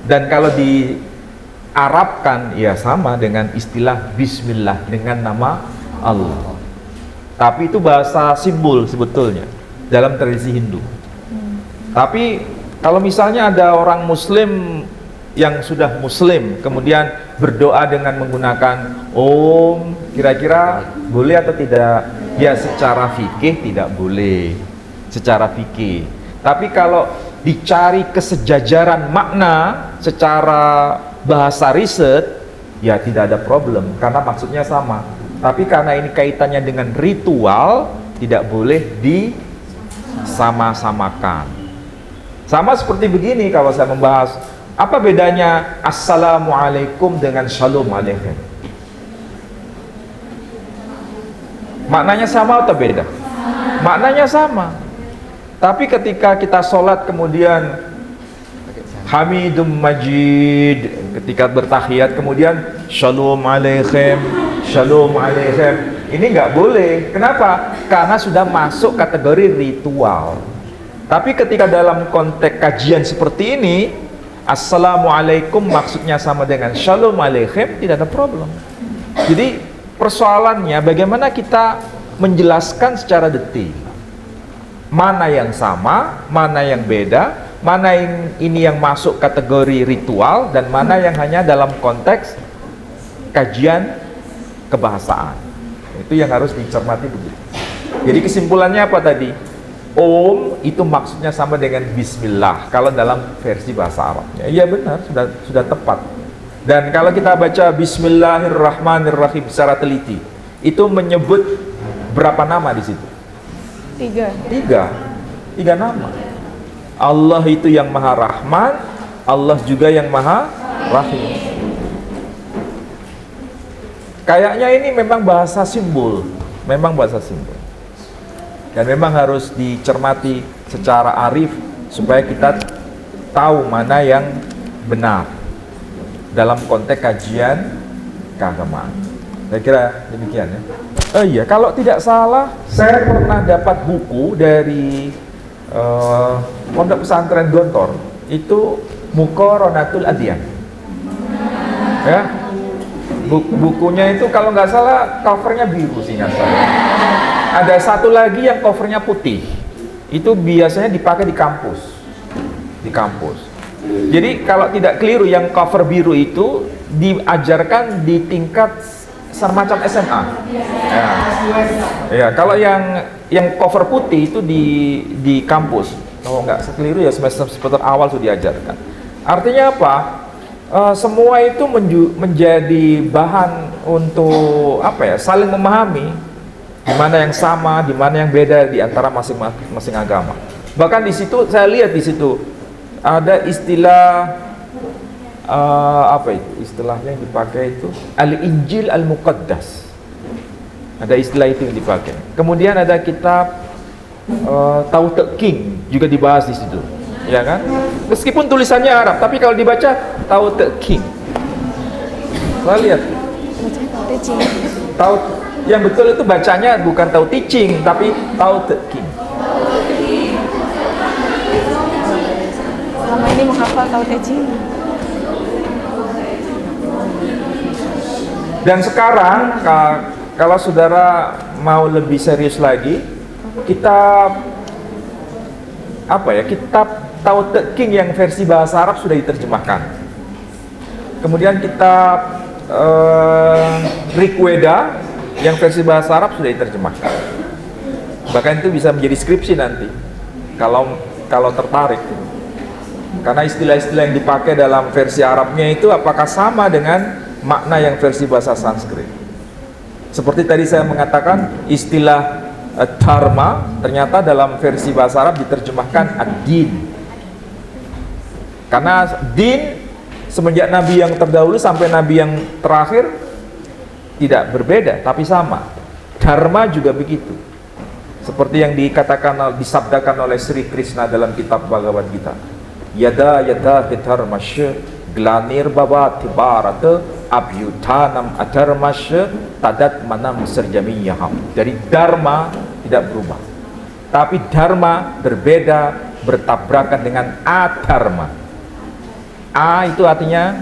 Dan kalau diarabkan, ya sama dengan istilah Bismillah, dengan nama Allah. Tapi itu bahasa simbol sebetulnya dalam tradisi Hindu. Tapi kalau misalnya ada orang Muslim yang sudah Muslim kemudian berdoa dengan menggunakan Om, kira-kira boleh atau tidak? Ya, secara fikih tidak boleh, secara fikih. Tapi kalau dicari kesejajaran makna secara bahasa riset, ya tidak ada problem karena maksudnya sama. Tapi karena ini kaitannya dengan ritual, tidak boleh disama-samakan. Sama seperti begini kalau saya membahas apa bedanya assalamualaikum dengan shalom alaikum. Maknanya sama atau beda? Maknanya sama. Tapi ketika kita sholat kemudian Hamidum Majid, ketika bertahiyat kemudian Shalom alaikum, Shalom alaikum, ini nggak boleh. Kenapa? Karena sudah masuk kategori ritual. Tapi ketika dalam konteks kajian seperti ini, Assalamualaikum maksudnya sama dengan Shalom alaikum, tidak ada problem. Jadi persoalannya bagaimana kita menjelaskan secara detil mana yang sama, mana yang beda, mana yang ini yang masuk kategori ritual dan mana yang hanya dalam konteks kajian kebahasaan. Itu yang harus dicermati begitu. Jadi kesimpulannya apa tadi? Om itu maksudnya sama dengan Bismillah kalau dalam versi bahasa Arabnya. Iya benar, sudah tepat. Dan kalau kita baca Bismillahirrahmanirrahim secara teliti, itu menyebut berapa nama di situ? Tiga nama. Allah itu yang Maha Rahman, Allah juga yang Maha Rahim. Kayaknya ini memang bahasa simbol, dan memang harus dicermati secara arif supaya kita tahu mana yang benar dalam konteks kajian keagamaan. Saya kira demikian ya. Oh iya, kalau tidak salah saya pernah dapat buku dari Pondok Pesantren Gontor, itu Muqaranatul Adyan. Ya. Bukunya itu kalau nggak salah covernya biru sih nggak salah. Ada satu lagi yang covernya putih. Itu biasanya dipakai di kampus. Jadi kalau tidak keliru yang cover biru itu diajarkan di tingkat semacam SMA. Ya, kalau yang cover putih itu di kampus. Kalau nggak keliru ya semester awal sudah diajarkan. Artinya apa? Semua itu menjadi bahan untuk apa ya? Saling memahami di mana yang sama, di mana yang beda di antara masing-masing agama. Bahkan di situ saya lihat di situ ada istilah apa itu? Istilahnya yang dipakai itu Al-Injil Al-Muqaddas. Ada istilah itu yang dipakai. Kemudian ada kitab Tauhid King juga dibahas di situ. Ya kan? Meskipun tulisannya Arab, tapi kalau dibaca Tauhid King. Saya lihat. Tauhid yang betul itu bacanya bukan Tauhid Teaching, tapi Tauhid King.
Selama ini menghafal Tauhid Teaching.
Dan sekarang kalau saudara mau lebih serius lagi, kitab Tauhid King yang versi bahasa Arab sudah diterjemahkan. Kemudian kitab Rikweda yang versi bahasa Arab sudah diterjemahkan. Bahkan itu bisa menjadi skripsi nanti kalau tertarik. Karena istilah-istilah yang dipakai dalam versi Arabnya itu apakah sama dengan makna yang versi bahasa Sanskrit. Seperti tadi saya mengatakan istilah dharma ternyata dalam versi bahasa Arab diterjemahkan ad-din. Karena din semenjak nabi yang terdahulu sampai nabi yang terakhir tidak berbeda tapi sama. Dharma juga begitu. Seperti yang disabdakan oleh Sri Krishna dalam kitab Bhagavad Gita. Yada dharmasya glanir babati bharata abhyutanam adharmasya tadat manam serjamiyaham. Dari dharma tidak berubah, tapi dharma berbeda, bertabrakan dengan adharma. A itu artinya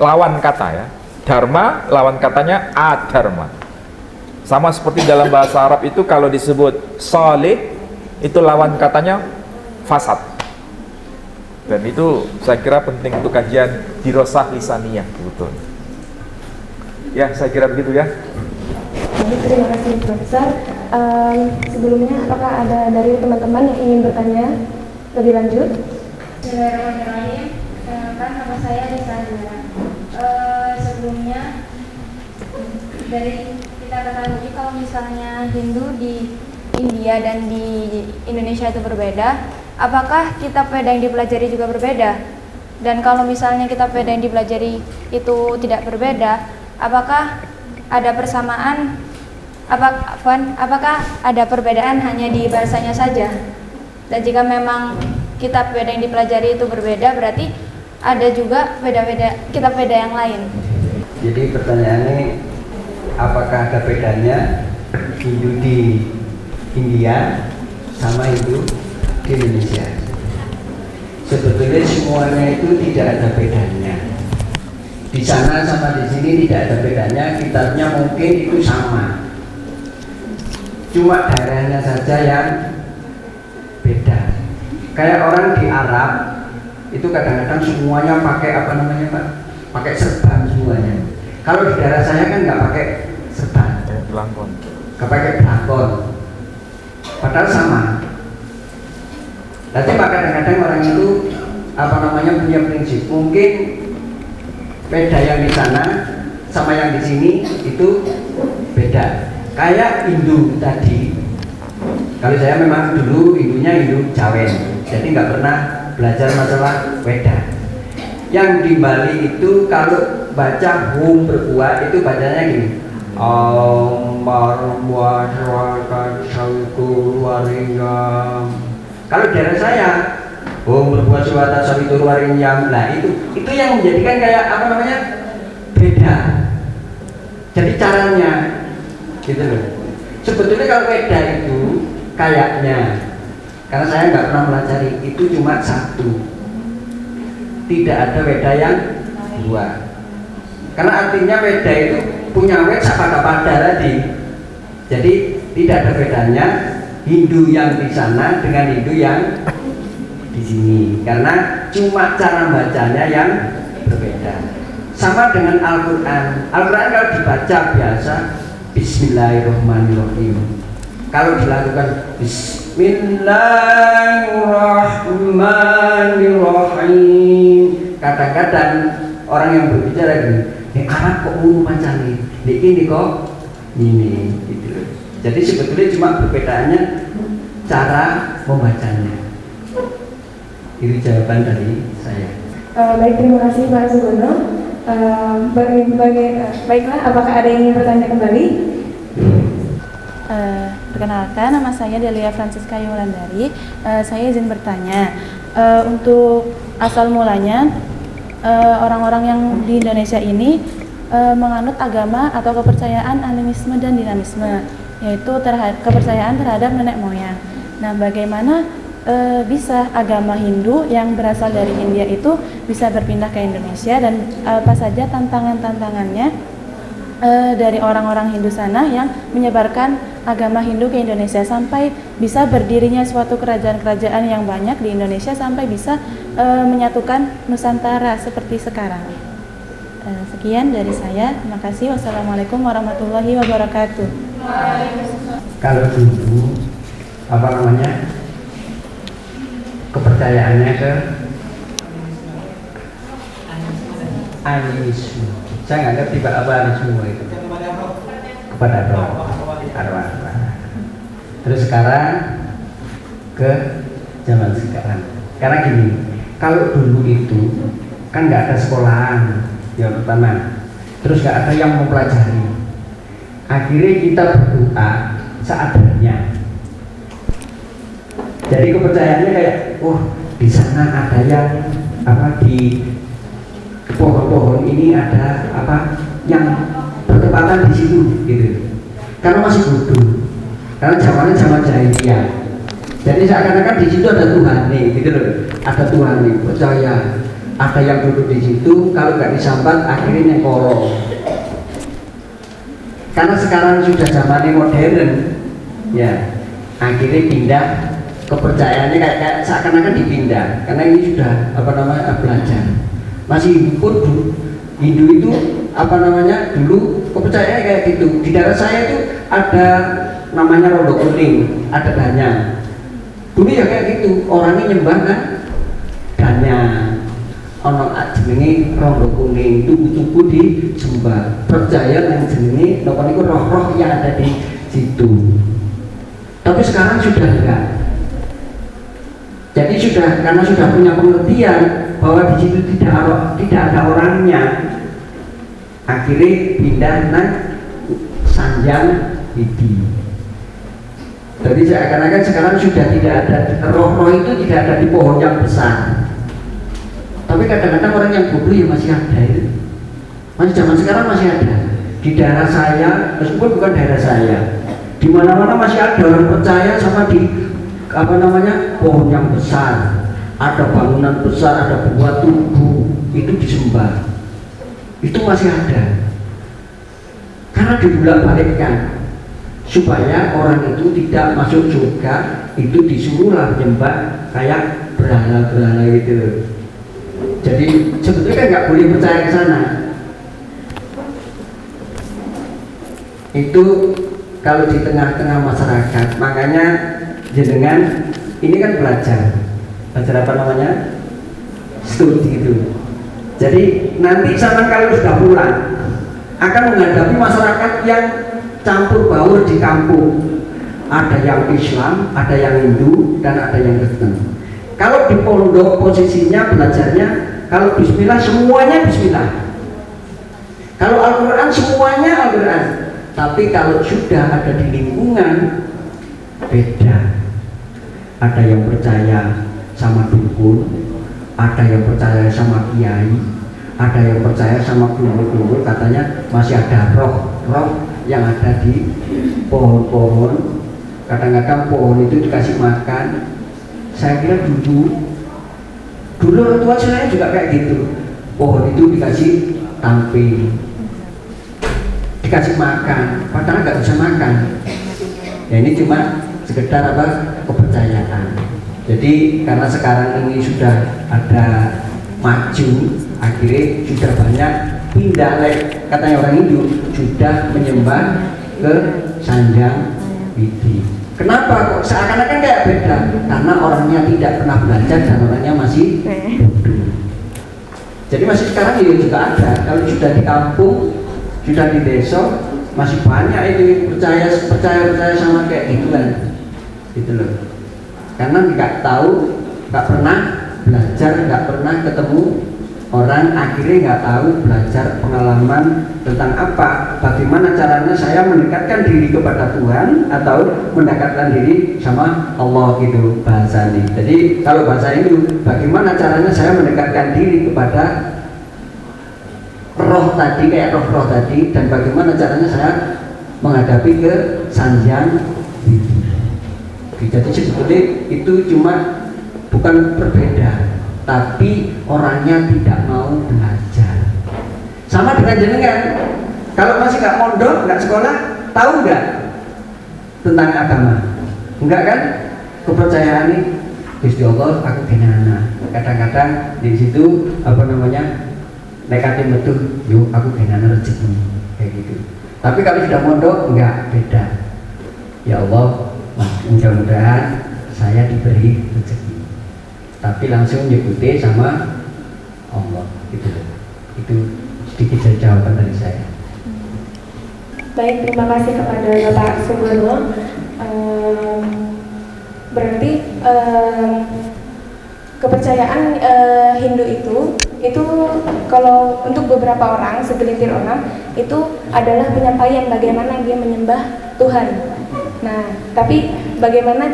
lawan kata ya. Dharma lawan katanya adharma. Sama seperti dalam bahasa Arab itu kalau disebut salih itu lawan katanya fasad. Dan itu saya kira penting untuk kajian dirosah lisaniyah betul. Ya, saya kira begitu ya.
Terima kasih Profesor. Sebelumnya apakah ada dari teman-teman yang ingin bertanya? lebih lanjut.
Bismillahirrahmanirrahim. Kan nama saya Desandra. Sebelumnya dari kita ketahui kalau misalnya Hindu di India dan di Indonesia itu berbeda, apakah kitab Veda yang dipelajari juga berbeda? Dan kalau misalnya kitab Veda yang dipelajari itu tidak berbeda, apakah ada persamaan? Apakah ada perbedaan hanya di bahasanya saja? Dan jika memang kitab Veda yang dipelajari itu berbeda, berarti ada juga kitab Veda yang lain.
Jadi pertanyaannya, apakah ada bedanya Hindu di India sama Hindu di Indonesia? Sebetulnya semuanya itu tidak ada bedanya. Di sana sama di sini tidak ada bedanya, kitabnya mungkin itu sama. Cuma daerahnya saja yang beda. Kayak orang di Arab itu kadang-kadang semuanya pakai apa namanya Pak? Pakai serban semuanya. Kalau di daerah saya kan nggak pakai serban,
belangkon,
nggak pakai belangkon, padahal sama. Tapi kadang-kadang orang itu apa namanya punya prinsip. Mungkin beda yang di sana sama yang di sini itu beda. Kayak Hindu tadi. Kalau saya memang dulu Hindunya Hindu Jawen, jadi nggak pernah belajar masalah Veda. Yang di Bali itu kalau baca hum berbuah itu bacanya gini. Kalau daerah saya hum berbuah suwata sawitur waringam. Nah itu yang menjadikan kayak apa namanya beda. Jadi caranya gitu loh. Sebetulnya kalau Veda itu kayaknya, karena saya nggak pernah pelajari, itu cuma satu. Tidak ada Veda yang dua. Karena artinya Veda itu punya wed pada tadi. Jadi tidak ada bedanya Hindu yang di sana dengan Hindu yang di sini. Karena cuma cara bacanya yang berbeda. Sama dengan Al-Quran. Al-Quran kalau dibaca biasa Bismillahirrahmanirrahim. Kalau dilakukan Bismillahirrahmanirrahim, kadang-kadang orang yang berbicara gini, ini Arab kok mulu macam ini kok ini, gitu. Jadi sebetulnya cuma perbedaannya cara membacanya. Itu jawaban dari saya.
Baik, terima kasih Pak Sugono. Baiklah, apakah ada yang ingin bertanya kembali?
Perkenalkan, nama saya Delia Francisca Yulandari. Saya izin bertanya, untuk asal mulanya orang-orang yang di Indonesia ini menganut agama atau kepercayaan animisme dan dinamisme, yaitu kepercayaan terhadap nenek moyang. Nah, bagaimana bisa agama Hindu yang berasal dari India itu bisa berpindah ke Indonesia, dan apa saja tantangan-tantangannya dari orang-orang Hindu sana yang menyebarkan agama Hindu ke Indonesia sampai bisa berdirinya suatu kerajaan-kerajaan yang banyak di Indonesia sampai bisa menyatukan Nusantara seperti sekarang. Sekian dari saya. Terima kasih. Wassalamualaikum warahmatullahi wabarakatuh.
Kalau dulu apa namanya kepercayaannya ke animisme. Saya nggak ngerti apa animisme itu. Kepada roh, arwah. Terus sekarang ke zaman sekarang. Karena gini, kalau dulu itu kan nggak ada sekolahan yang pertama, terus nggak ada yang mempelajari. Akhirnya kita berdoa seadanya. Jadi kepercayaannya kayak, di sana ada yang apa, di pohon-pohon ini ada apa yang bertepatan di situ, gitu. Karena masih bodoh, karena zamannya zaman jahiliyah. Jadi seakan-akan di situ ada Tuhan nih, gitu loh. Ada Tuhan nih, percaya. Ada yang duduk di situ, kalau nggak disambat akhirnya korong. Karena sekarang sudah zamannya modern, ya akhirnya pindah kepercayaannya kayak seakan-akan dipindah. Karena ini sudah apa namanya belajar. Masih Hindu pun Hindu itu apa namanya dulu kepercayaannya kayak gitu. Di daerah saya itu ada namanya rondo kuning, ada banyak. Dulu ya kayak gitu, orangnya nyembah kan danya, ono jenenge rondo kuning, tubuh-tubuh disembah, percaya yang jenenge nopo niku roh-roh yang ada di situ. Tapi sekarang sudah enggak. Jadi karena sudah punya pengertian bahwa di situ tidak ada orangnya, akhirnya pindah nang Sanjang Widi. Jadi seakan-akan sekarang sudah tidak ada roh-roh itu, tidak ada di pohon yang besar. Tapi kadang-kadang orang yang bodoh ya masih ada itu. Masih zaman sekarang masih ada. Di daerah saya, meskipun bukan daerah saya, di mana-mana masih ada orang percaya sama di pohon yang besar, ada bangunan besar, ada buah tubuh itu disembah. Itu masih ada. Karena dibulak-balikkan supaya orang itu tidak masuk surga, itu disuruhlah menyembah kayak berhala-berhala itu. Jadi sebetulnya kan nggak boleh percaya ke sana. Itu kalau di tengah-tengah masyarakat, makanya jenengan ini kan belajar apa namanya, studi itu. Jadi nanti sama kalau sudah pulang akan menghadapi masyarakat yang campur baur di kampung. Ada yang Islam, ada yang Hindu, dan ada yang Kristen. Kalau di pondok posisinya belajarnya, kalau Bismillah semuanya Bismillah. Kalau Al-Quran semuanya Al-Quran. Tapi kalau sudah ada di lingkungan beda. Ada yang percaya sama dukun, ada yang percaya sama kiai, ada yang percaya sama guru-guru, katanya masih ada roh-roh yang ada di pohon-pohon. Kadang-kadang pohon itu dikasih makan. Saya kira dulu orang tua saya juga kayak gitu. Pohon itu dikasih tampe, dikasih makan, padahal nggak bisa makan. Ya ini cuma sekedar kepercayaan. Jadi karena sekarang ini sudah ada maju, akhirnya sudah banyak pindah, katanya orang Hindu sudah menyembah ke Sanjang Widi. Kenapa kok seakan-akan kayak beda? Karena orangnya tidak pernah belajar dan orangnya masih bodoh. Jadi masih sekarang ya juga ada. Kalau sudah di kampung, sudah di desa, masih banyak itu percaya sama kayak gituan, gitu loh. Karena nggak tahu, nggak pernah belajar, nggak pernah ketemu orang, akhirnya nggak tahu belajar pengalaman tentang apa, bagaimana caranya saya mendekatkan diri kepada Tuhan atau mendekatkan diri sama Allah, gitu bahasa ini. Jadi kalau bahasa itu, bagaimana caranya saya mendekatkan diri kepada roh tadi, kayak roh-roh tadi, dan bagaimana caranya saya menghadapi ke Sanjang Widi. Jadi sebetulnya itu cuma bukan berbeda, tapi orangnya tidak mau belajar. Sama dengan jenengan, kalau masih nggak mondok, nggak sekolah, tahu nggak tentang agama? Enggak kan? Kepercayaan ini, Gusti Allah, aku genana. Kadang-kadang di situ nekatin betul, yuk aku genana rezeki, kayak gitu. Tapi kalau sudah mondok, enggak, beda. Ya Allah, mudah-mudahan saya diberi rezeki. Tapi langsung nyebutnya sama Allah, gitu. Itu sedikit jawaban dari saya.
Baik, terima kasih kepada Bapak Sugiono. Berarti kepercayaan Hindu itu kalau untuk beberapa orang, segelintir orang, itu adalah penyampaian bagaimana dia menyembah Tuhan. Nah, tapi bagaimana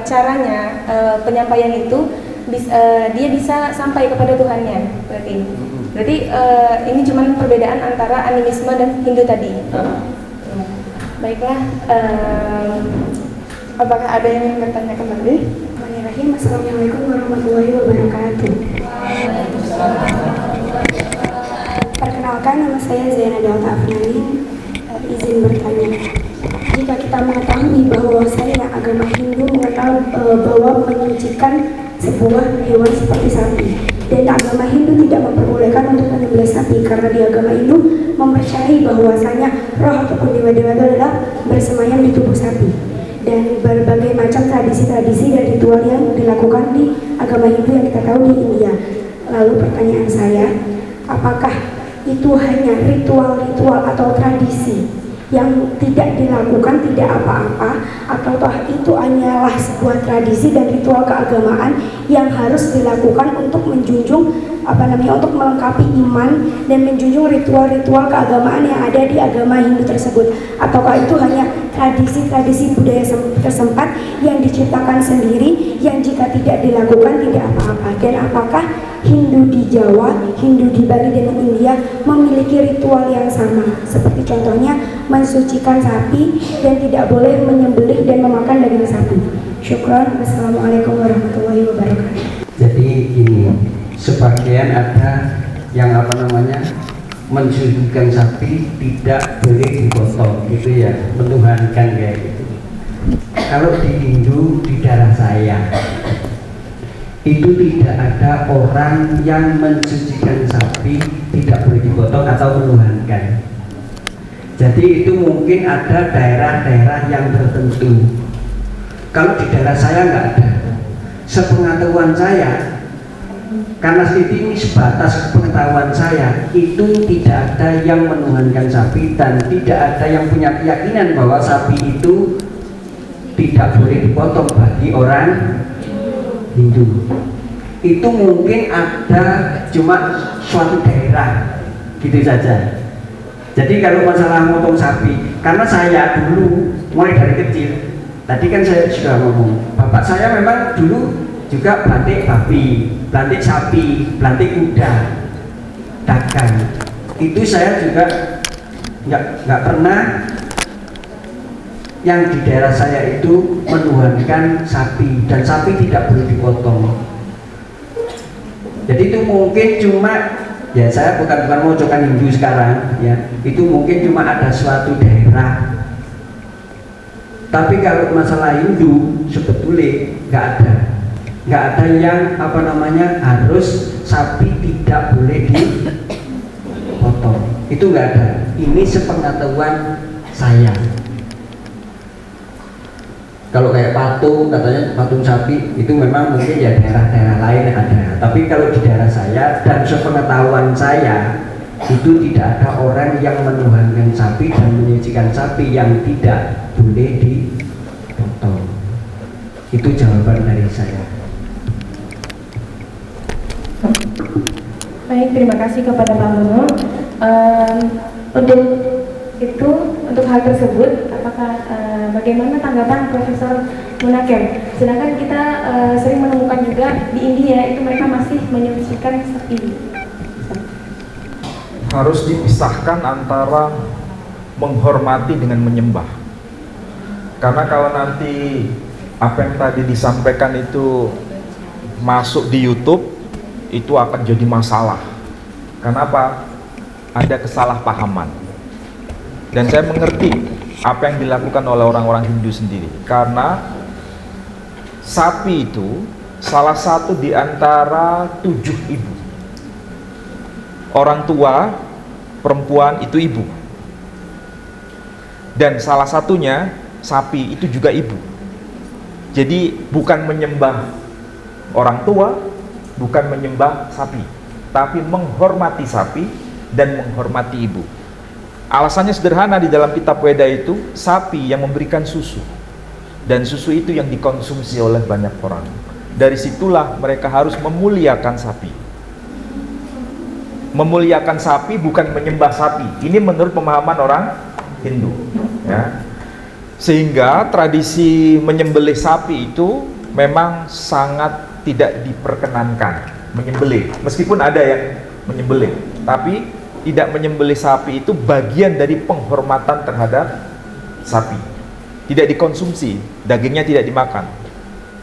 caranya penyampaian itu dia bisa sampai kepada Tuhannya, berarti ini cuma perbedaan antara animisme dan Hindu tadi. Baiklah, apakah ada yang ingin bertanya kembali?
Bismillahirrahmanirrahim. Assalamualaikum warahmatullahi wabarakatuh. Perkenalkan, nama saya Zaina Delta Afnani. Izin bertanya, jika kita mengetahui bahwasanya agama Hindu mengenal bahwa menyucikan sebuah hewan seperti sapi, dan agama Hindu tidak memperbolehkan untuk menyembelih sapi karena di agama Hindu mempercayai bahwasanya roh ataupun dewa-dewa itu adalah bersemayam di tubuh sapi. dan berbagai macam tradisi-tradisi dan ritual yang dilakukan di agama Hindu yang kita tahu di India. Lalu pertanyaan saya, apakah itu hanya ritual-ritual atau tradisi yang tidak dilakukan tidak apa-apa, atau toh itu hanyalah sebuah tradisi dan ritual keagamaan yang harus dilakukan untuk menjunjung untuk melengkapi iman dan menjunjung ritual-ritual keagamaan yang ada di agama Hindu tersebut, ataukah itu hanya tradisi-tradisi budaya tersempat yang diciptakan sendiri yang jika tidak dilakukan tidak apa-apa? Dan apakah Hindu di Jawa, Hindu di Bali dan India memiliki ritual yang sama, seperti contohnya mensucikan sapi dan tidak boleh menyembelih dan memakan daging sapi? Syukran. Wassalamualaikum warahmatullahi wabarakatuh.
Jadi ini sebagian ada yang mensucikan sapi tidak boleh dipotong gitu ya, menuhankan kayak gitu. Kalau di Hindu di daerah saya itu tidak ada orang yang mensucikan sapi tidak boleh dipotong atau menuhankan. Jadi itu mungkin ada daerah-daerah yang tertentu. Kalau di daerah saya nggak ada. Sepengetahuan saya, karena ini sebatas pengetahuan saya, itu tidak ada yang menuhankan sapi dan tidak ada yang punya keyakinan bahwa sapi itu tidak boleh dipotong bagi orang Hindu. Itu mungkin ada cuma suatu daerah gitu saja. Jadi kalau masalah motong sapi, karena saya dulu mulai dari kecil, tadi kan saya sudah ngomong, bapak saya memang dulu juga pelantik babi, pelantik sapi, pelantik kuda, dagang. Itu saya juga nggak pernah yang di daerah saya itu menuhankan sapi, dan sapi tidak boleh dipotong. Jadi itu mungkin cuma, ya saya bukan mojokan Hindu sekarang ya, itu mungkin cuma ada suatu daerah. Tapi kalau masalah Hindu sebetulnya nggak ada yang harus sapi tidak boleh dipotong, itu nggak ada. Ini sepengetahuan saya. Kalau kayak patung, katanya patung sapi itu memang mungkin ya daerah-daerah lain ada. Tapi kalau di daerah saya dan sepengetahuan saya itu tidak ada orang yang menuhankan sapi dan menyucikan sapi yang tidak boleh dipotong. Itu jawaban dari saya.
Baik, terima kasih kepada Pak Mono. Untuk hal tersebut, apakah bagaimana tanggapan Profesor Munakir? Sedangkan kita sering menemukan juga di India itu mereka masih menyucikan sapi.
Harus dipisahkan antara menghormati dengan menyembah. Karena kalau nanti apa yang tadi disampaikan itu masuk di YouTube, itu akan jadi masalah. Kenapa? Ada kesalahpahaman. Dan saya mengerti apa yang dilakukan oleh orang-orang Hindu sendiri, karena sapi itu salah satu di antara 7 ibu. Orang tua perempuan itu ibu, dan salah satunya sapi itu juga ibu. Jadi bukan menyembah orang tua, bukan menyembah sapi, tapi menghormati sapi dan menghormati ibu. Alasannya sederhana, di dalam kitab Weda itu sapi yang memberikan susu, dan susu itu yang dikonsumsi oleh banyak orang. Dari situlah mereka harus memuliakan sapi. Memuliakan sapi bukan menyembah sapi. Ini menurut pemahaman orang Hindu ya. Sehingga tradisi menyembelih sapi itu memang sangat tidak diperkenankan menyembelih. Meskipun ada yang menyembelih, tapi tidak menyembelih sapi itu bagian dari penghormatan terhadap sapi. Tidak dikonsumsi, dagingnya tidak dimakan,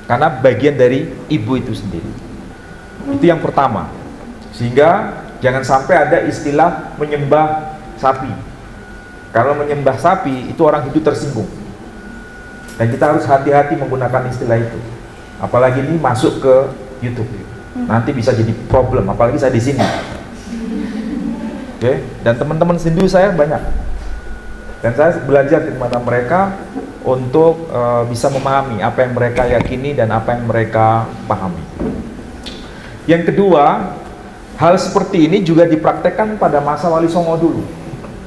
karena bagian dari ibu itu sendiri. Itu yang pertama. Sehingga jangan sampai ada istilah menyembah sapi. Kalau menyembah sapi itu orang Hindu tersinggung, dan kita harus hati-hati menggunakan istilah itu. Apalagi ini masuk ke YouTube, nanti bisa jadi problem. Apalagi saya di sini. Oke, dan teman-teman Hindu saya banyak, dan saya belajar di mana mereka, untuk bisa memahami apa yang mereka yakini dan apa yang mereka pahami. Yang kedua, hal seperti ini juga dipraktekkan pada masa Wali Songo dulu.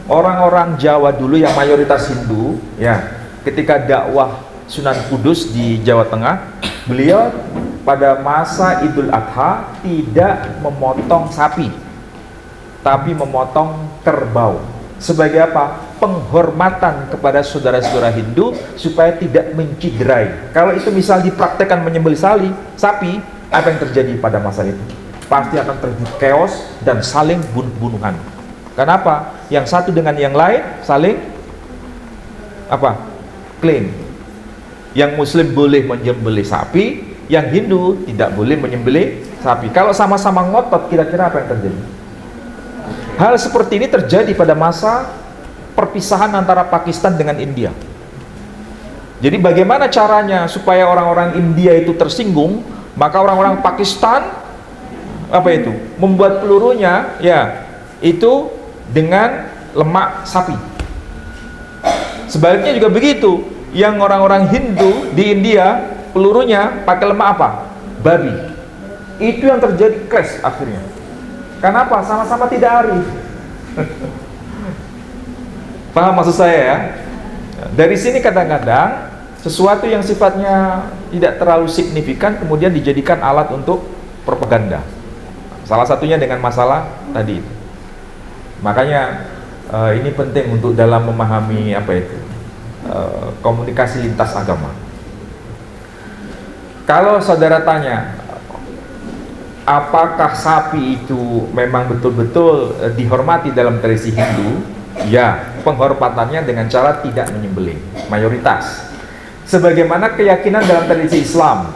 Orang-orang Jawa dulu yang mayoritas Hindu, ya, ketika dakwah Sunan Kudus di Jawa Tengah, beliau pada masa Idul Adha tidak memotong sapi, tapi memotong kerbau. Sebagai apa? Penghormatan kepada saudara-saudara Hindu supaya tidak menciderai. Kalau itu misal dipraktekkan menyembelih sapi, apa yang terjadi pada masa itu? Pasti akan terjadi chaos dan saling bunuh-bunuhan. Kenapa? Yang satu dengan yang lain saling apa? Klaim. Yang Muslim boleh menyembelih sapi, yang Hindu tidak boleh menyembelih sapi. Kalau sama-sama ngotot, kira-kira apa yang terjadi? Hal seperti ini terjadi pada masa perpisahan antara Pakistan dengan India. Jadi bagaimana caranya supaya orang-orang India itu tersinggung? Maka orang-orang Pakistan membuat pelurunya, ya, itu dengan lemak sapi. Sebaliknya juga begitu. Yang orang-orang Hindu di India pelurunya pakai lemak apa? Babi. Itu yang terjadi clash akhirnya. Kenapa? Sama-sama tidak arif. Paham maksud saya ya? Dari sini kadang-kadang sesuatu yang sifatnya tidak terlalu signifikan kemudian dijadikan alat untuk propaganda. Salah satunya dengan masalah tadi itu. Makanya ini penting untuk dalam memahami komunikasi lintas agama. Kalau saudara tanya, apakah sapi itu memang betul-betul dihormati dalam tradisi Hindu? Ya, penghormatannya dengan cara tidak menyembelih, mayoritas. Sebagaimana keyakinan dalam tradisi Islam,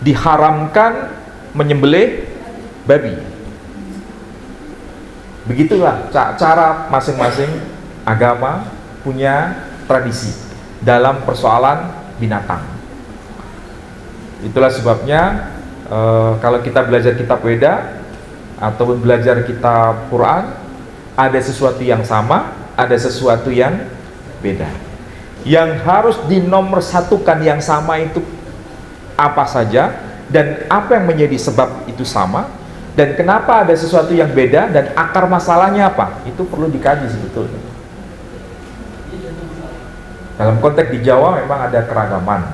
diharamkan menyembelih babi. Begitulah cara masing-masing agama punya tradisi dalam persoalan binatang. Itulah sebabnya kalau kita belajar kitab Weda ataupun belajar kitab Quran, ada sesuatu yang sama, ada sesuatu yang beda. Yang harus dinomorsatukan yang sama itu apa saja, dan apa yang menjadi sebab itu sama, dan kenapa ada sesuatu yang beda, dan akar masalahnya apa, itu perlu dikaji sebetulnya. Dalam konteks di Jawa memang ada keragaman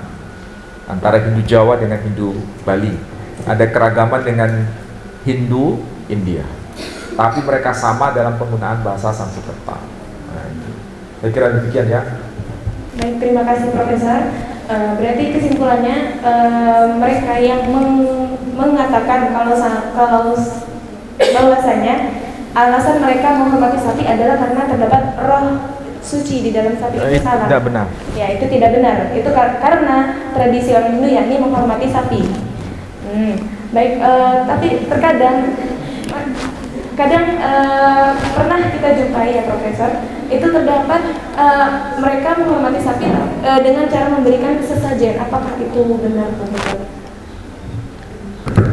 antara Hindu Jawa dengan Hindu Bali, ada keragaman dengan Hindu India, tapi mereka sama dalam penggunaan bahasa Sanskerta. Nah, saya kira demikian ya.
Baik, terima kasih Profesor. Berarti kesimpulannya mereka yang mengatakan kalau bahwasanya alasan mereka menghormati sapi adalah karena terdapat roh suci di dalam sapi, itu salah.
Tidak benar.
Ya, itu tidak benar. Itu karena tradisi orang Hindu yakni menghormati sapi. Baik, tapi terkadang pernah kita jumpai ya Profesor, itu terdapat mereka menghormati sapi dengan cara memberikan sesajen. Apakah itu benar Profesor?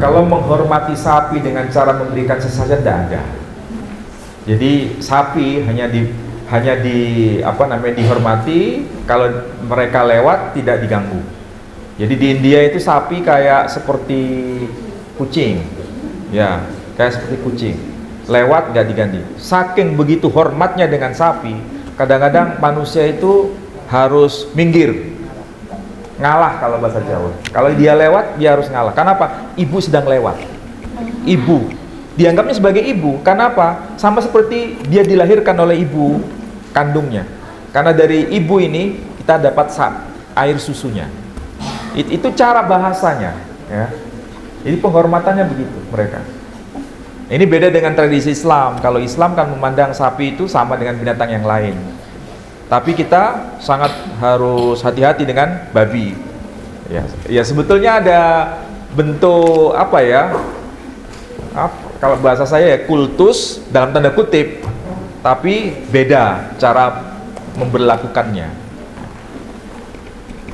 Kalau menghormati sapi dengan cara memberikan sesajen tidak ada. Jadi sapi hanya dihormati kalau mereka lewat tidak diganggu. Jadi di India itu sapi kayak seperti kucing, ya, kayak seperti kucing, lewat nggak diganti. Saking begitu hormatnya dengan sapi, kadang-kadang manusia itu harus minggir, ngalah kalau bahasa Jawa. Kalau dia lewat dia harus ngalah. Kenapa? Ibu sedang lewat. Ibu dianggapnya sebagai ibu. Kenapa? Sama seperti dia dilahirkan oleh ibu kandungnya. Karena dari ibu ini kita dapat air susunya. Itu cara bahasanya, ya. Jadi penghormatannya begitu mereka. Ini beda dengan tradisi Islam. Kalau Islam kan memandang sapi itu sama dengan binatang yang lain. Tapi kita sangat harus hati-hati dengan babi. Ya sebetulnya ada bentuk kalau bahasa saya ya kultus dalam tanda kutip, tapi beda cara memberlakukannya.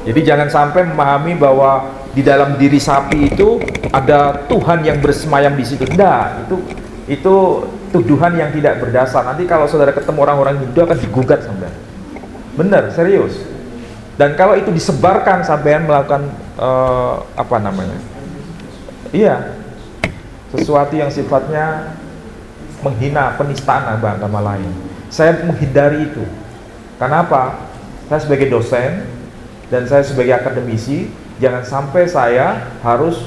Jadi jangan sampai memahami bahwa di dalam diri sapi itu ada Tuhan yang bersemayam di situ. Enggak, itu tuduhan yang tidak berdasar. Nanti kalau saudara ketemu orang-orang Hindu akan digugat sampai. Benar, serius. Dan kalau itu disebarkan sampean melakukan apa namanya? Iya, sesuatu yang sifatnya menghina, penistaan agama lain. Saya menghindari itu. Kenapa? Saya sebagai dosen dan saya sebagai akademisi, jangan sampai saya harus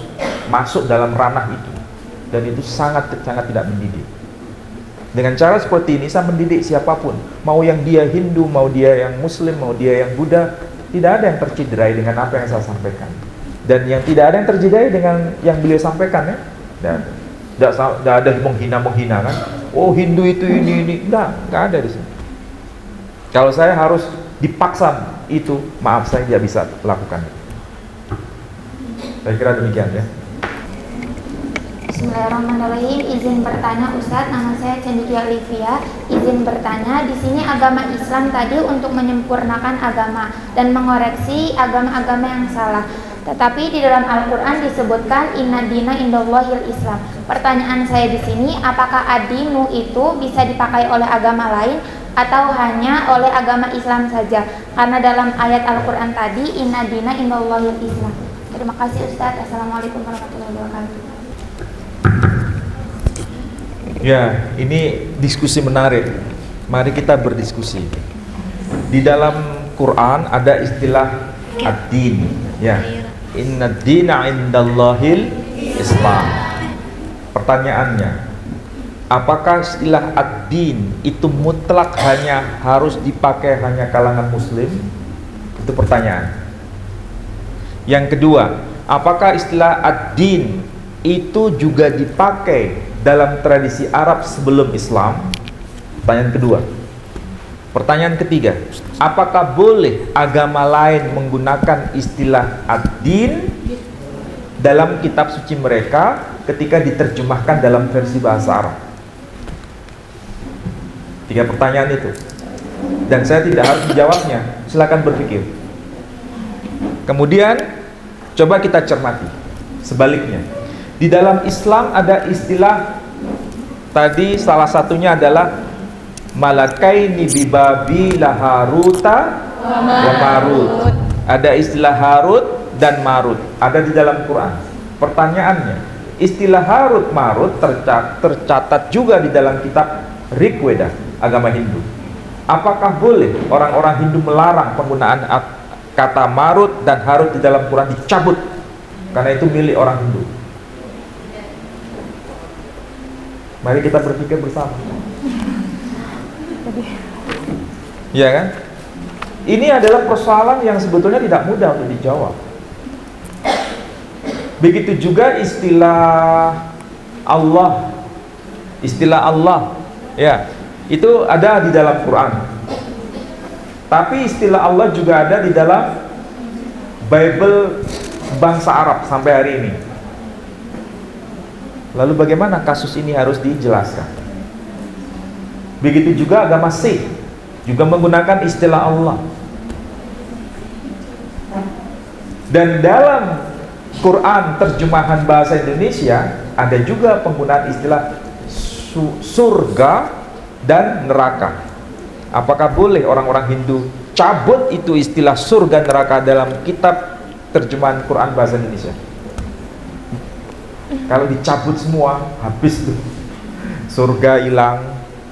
masuk dalam ranah itu. Dan itu sangat tidak mendidik. Dengan cara seperti ini saya mendidik siapapun, mau yang dia Hindu, mau dia yang Muslim, mau dia yang Buddha, tidak ada yang tercederai dengan apa yang saya sampaikan. Dan yang tidak ada yang tercederai dengan yang beliau sampaikan ya. Dan tidak ada menghina kan. Oh Hindu itu ini. Enggak ada di sini. Kalau saya harus dipaksa itu, maaf saya tidak bisa lakukan. Saya kira demikian ya.
Bismillahirrahmanirrahim. Izin bertanya Ustadz, nama saya Cendikia Olivia. Izin bertanya, di sini agama Islam tadi untuk menyempurnakan agama dan mengoreksi agama-agama yang salah. Tetapi di dalam Al-Quran disebutkan Inna dina indallahil Islam. Pertanyaan saya di sini, apakah adinu itu bisa dipakai oleh agama lain atau hanya oleh agama Islam saja? Karena dalam ayat Al-Quran tadi Inna dina indallahil Islam. Terima kasih Ustadz. Assalamualaikum warahmatullahi wabarakatuh.
Ya, ini diskusi menarik. Mari kita berdiskusi. Di dalam Quran ada istilah ad-din, ya. Inna dina indallahil Islam. Pertanyaannya, apakah istilah ad-din itu mutlak hanya harus dipakai hanya kalangan muslim? Itu pertanyaan. Yang kedua, apakah istilah ad-din itu juga dipakai dalam tradisi Arab sebelum Islam? Pertanyaan kedua. Pertanyaan ketiga, apakah boleh agama lain menggunakan istilah ad-din dalam kitab suci mereka ketika diterjemahkan dalam versi bahasa Arab? 3 pertanyaan itu. Dan saya tidak harus menjawabnya, silakan berpikir. Kemudian coba kita cermati sebaliknya. Di dalam Islam ada istilah, tadi salah satunya adalah malakaini bibabila haruta wa marut. Ada istilah Harut dan Marut, ada di dalam Quran. Pertanyaannya, istilah Harut Marut tercatat juga di dalam kitab Rigveda, agama Hindu. Apakah boleh orang-orang Hindu melarang penggunaan kata Marut dan Harut di dalam Quran dicabut karena itu milik orang Hindu? Mari kita berpikir bersama. Ya kan? Ini adalah persoalan yang sebetulnya tidak mudah untuk dijawab. Begitu juga istilah Allah. Istilah Allah, ya, itu ada di dalam Quran. Tapi istilah Allah juga ada di dalam Bible bangsa Arab sampai hari ini. Lalu bagaimana kasus ini harus dijelaskan? Begitu juga agama Sikh juga menggunakan istilah Allah. Dan dalam Quran terjemahan bahasa Indonesia ada juga penggunaan istilah surga dan neraka. Apakah boleh orang-orang Hindu cabut itu istilah surga neraka dalam kitab terjemahan Quran bahasa Indonesia? Kalau dicabut semua, habis tuh. Surga hilang,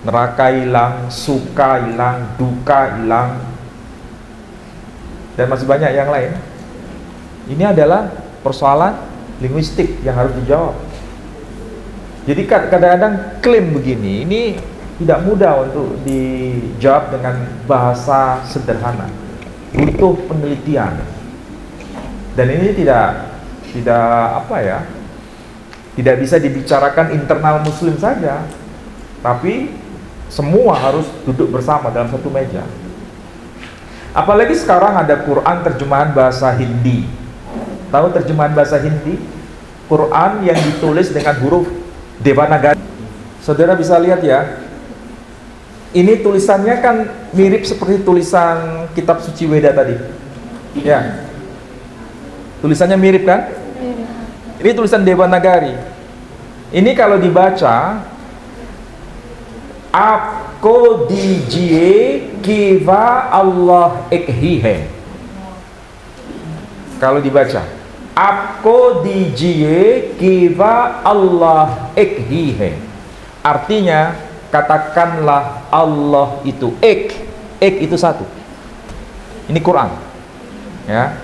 neraka hilang, suka hilang, duka hilang, dan masih banyak yang lain. Ini adalah persoalan linguistik yang harus dijawab. Jadi kadang-kadang klaim begini, ini tidak mudah untuk dijawab dengan bahasa sederhana, butuh penelitian. Dan ini tidak bisa dibicarakan internal muslim saja, tapi semua harus duduk bersama dalam satu meja. Apalagi sekarang ada Quran terjemahan bahasa Hindi. Tahu terjemahan bahasa Hindi? Quran yang ditulis dengan huruf Devanagari. Saudara bisa lihat ya, ini tulisannya kan mirip seperti tulisan kitab suci Weda tadi. Ya, tulisannya mirip kan? Ini tulisan Devanagari. Ini kalau dibaca, आपको दीजिए कि वा Allah ekhihe. Kalau dibaca, Apko dijiye kiva Allah ek hi hai. Artinya, katakanlah Allah itu ek. Ek itu satu. Ini Quran. Ya.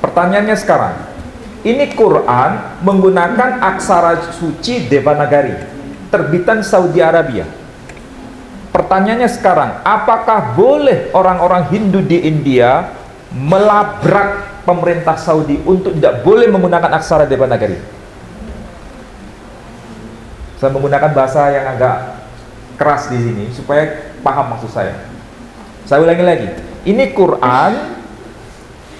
Pertanyaannya sekarang, ini Quran menggunakan aksara suci Devanagari, terbitan Saudi Arabia. Pertanyaannya sekarang, apakah boleh orang-orang Hindu di India melabrak pemerintah Saudi untuk tidak boleh menggunakan aksara Devanagari? Saya menggunakan bahasa yang agak keras di sini supaya paham maksud saya. Saya ulangi lagi. Ini Quran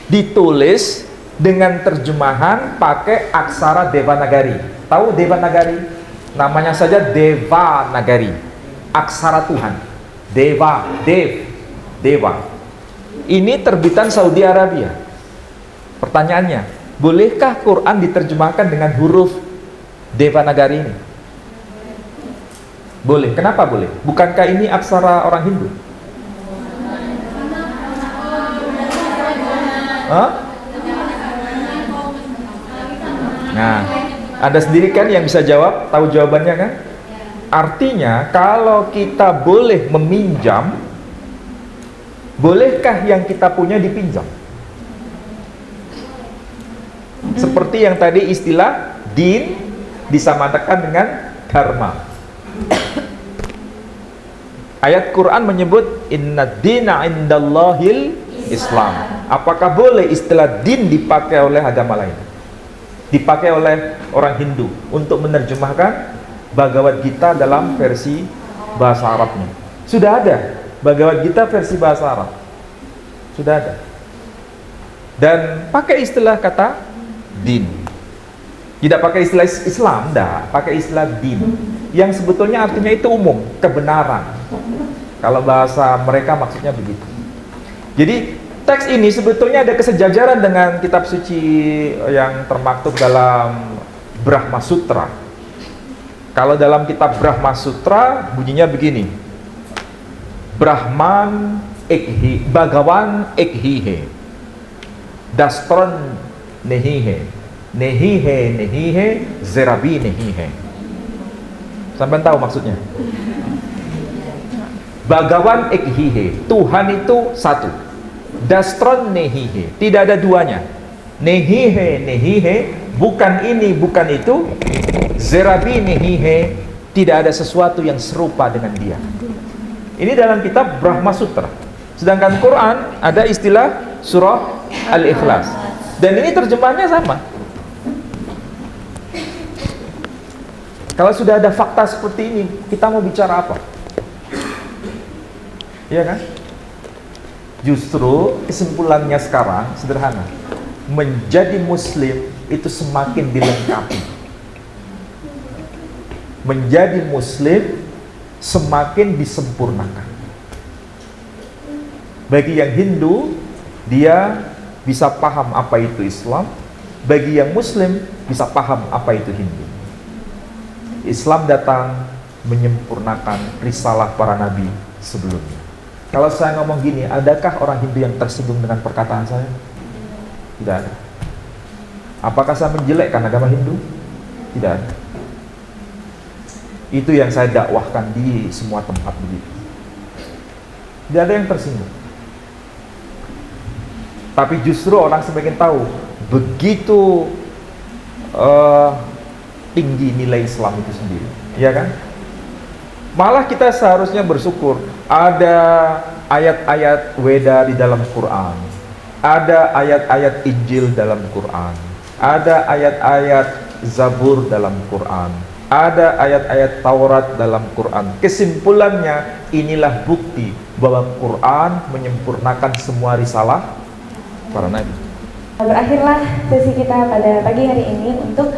ditulis dengan terjemahan pakai aksara Devanagari. Tahu Devanagari? Namanya saja Devanagari. Aksara Tuhan. Deva. Ini terbitan Saudi Arabia. Pertanyaannya, bolehkah Quran diterjemahkan dengan huruf Devanagari ini? Boleh. Kenapa boleh? Bukankah ini aksara orang Hindu? Hah? Nah, Anda sendiri kan yang bisa jawab, tahu jawabannya kan? Artinya, kalau kita boleh meminjam, bolehkah yang kita punya dipinjam? Seperti yang tadi istilah din disamakan dengan dharma. Ayat Quran menyebut inna dina indallahil Islam. Apakah boleh istilah din dipakai oleh agama lain? Dipakai oleh orang Hindu untuk menerjemahkan Bhagavad Gita dalam versi bahasa Arabnya. Sudah ada Bhagavad Gita versi bahasa Arab. Sudah ada. Dan pakai istilah kata din. Tidak pakai istilah Islam, enggak, pakai istilah din. Yang sebetulnya artinya itu umum, kebenaran. Kalau bahasa mereka maksudnya begitu. Jadi teks ini sebetulnya ada kesejajaran dengan kitab suci yang termaktub dalam Brahma Sutra. Kalau dalam kitab Brahma Sutra bunyinya begini. Brahman ekhi, Bhagavan ekhihe. Dastron nehihe. Nehihe, zerabi nehihe. Sampai tahu maksudnya? Bhagavan ekhihe, Tuhan itu satu. Dastron nehihe, tidak ada duanya. Nehihe, bukan ini, bukan itu. Zerabi nehihe, tidak ada sesuatu yang serupa dengan dia. Ini dalam kitab Brahma Sutra. Sedangkan Quran ada istilah surah Al-Ikhlas. Dan ini terjemahannya sama. Kalau sudah ada fakta seperti ini, kita mau bicara apa? Iya kan? Justru kesimpulannya sekarang sederhana. Menjadi muslim itu semakin dilengkapi. Menjadi muslim semakin disempurnakan. Bagi yang Hindu, dia bisa paham apa itu Islam. Bagi yang Muslim, bisa paham apa itu Hindu. Islam datang menyempurnakan risalah para nabi sebelumnya. Kalau saya ngomong gini, adakah orang Hindu yang tersinggung dengan perkataan saya? Tidak ada. Apakah saya menjelekkan agama Hindu? Tidak ada. Itu yang saya dakwahkan di semua tempat begitu. Tidak ada yang tersinggung. Tapi justru orang semakin tahu begitu tinggi nilai Islam itu sendiri, ya kan? Malah kita seharusnya bersyukur ada ayat-ayat Weda di dalam Quran, ada ayat-ayat Injil dalam Quran, ada ayat-ayat Zabur dalam Quran, ada ayat-ayat Taurat dalam Quran. Kesimpulannya, inilah bukti bahwa Quran menyempurnakan semua risalah para nabi.
Berakhirlah sesi kita pada pagi hari ini untuk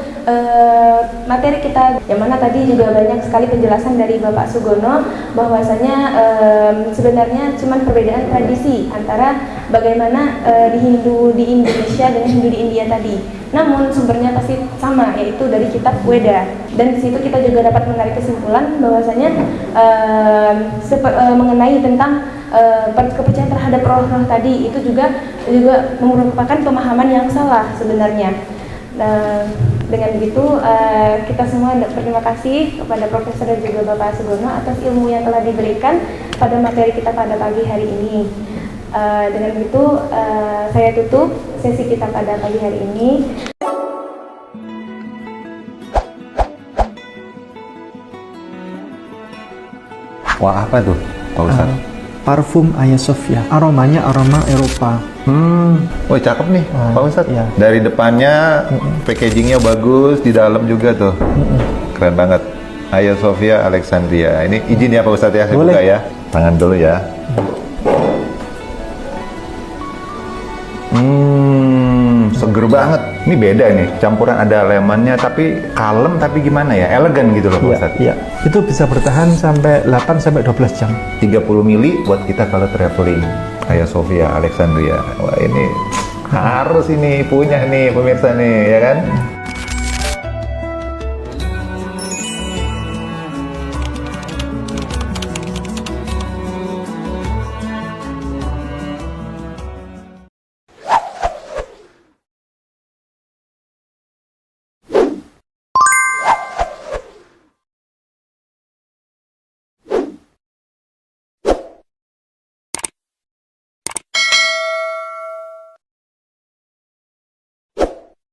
materi kita, yang mana tadi juga banyak sekali penjelasan dari Bapak Sugono bahwasanya sebenarnya cuma perbedaan tradisi antara bagaimana di Hindu di Indonesia dan Hindu di India tadi. Namun sumbernya pasti sama, yaitu dari kitab Weda. Dan di situ kita juga dapat menarik kesimpulan bahwasanya mengenai tentang kepercayaan terhadap roh-roh tadi itu juga merupakan pemahaman yang salah sebenarnya. Dengan begitu kita semua berterima kasih kepada Profesor dan juga Bapak Sugono atas ilmu yang telah diberikan pada materi kita pada pagi hari ini. Dengan begitu saya tutup sesi kita pada pagi hari ini.
Wah, apa tuh Pak Ustadz?
Parfum Hagia Sophia, aromanya aroma Eropa.
Oh cakep nih Pak Ustadz. Dari depannya packagingnya bagus, di dalam juga tuh keren banget. Hagia Sophia Alexandria. Ini izin ya Pak Ustadz ya, saya buka ya. Tangan dulu ya. Seger banget. Ini beda nih, campuran ada lemonnya tapi kalem tapi gimana ya, elegan gitu loh Pak Ustadz.
Iya, itu bisa bertahan sampai 8-12 jam.
30 mili buat kita kalau traveling. Hagia Sophia Alexandria. Wah ini harus ini punya nih pemirsa nih, ya kan?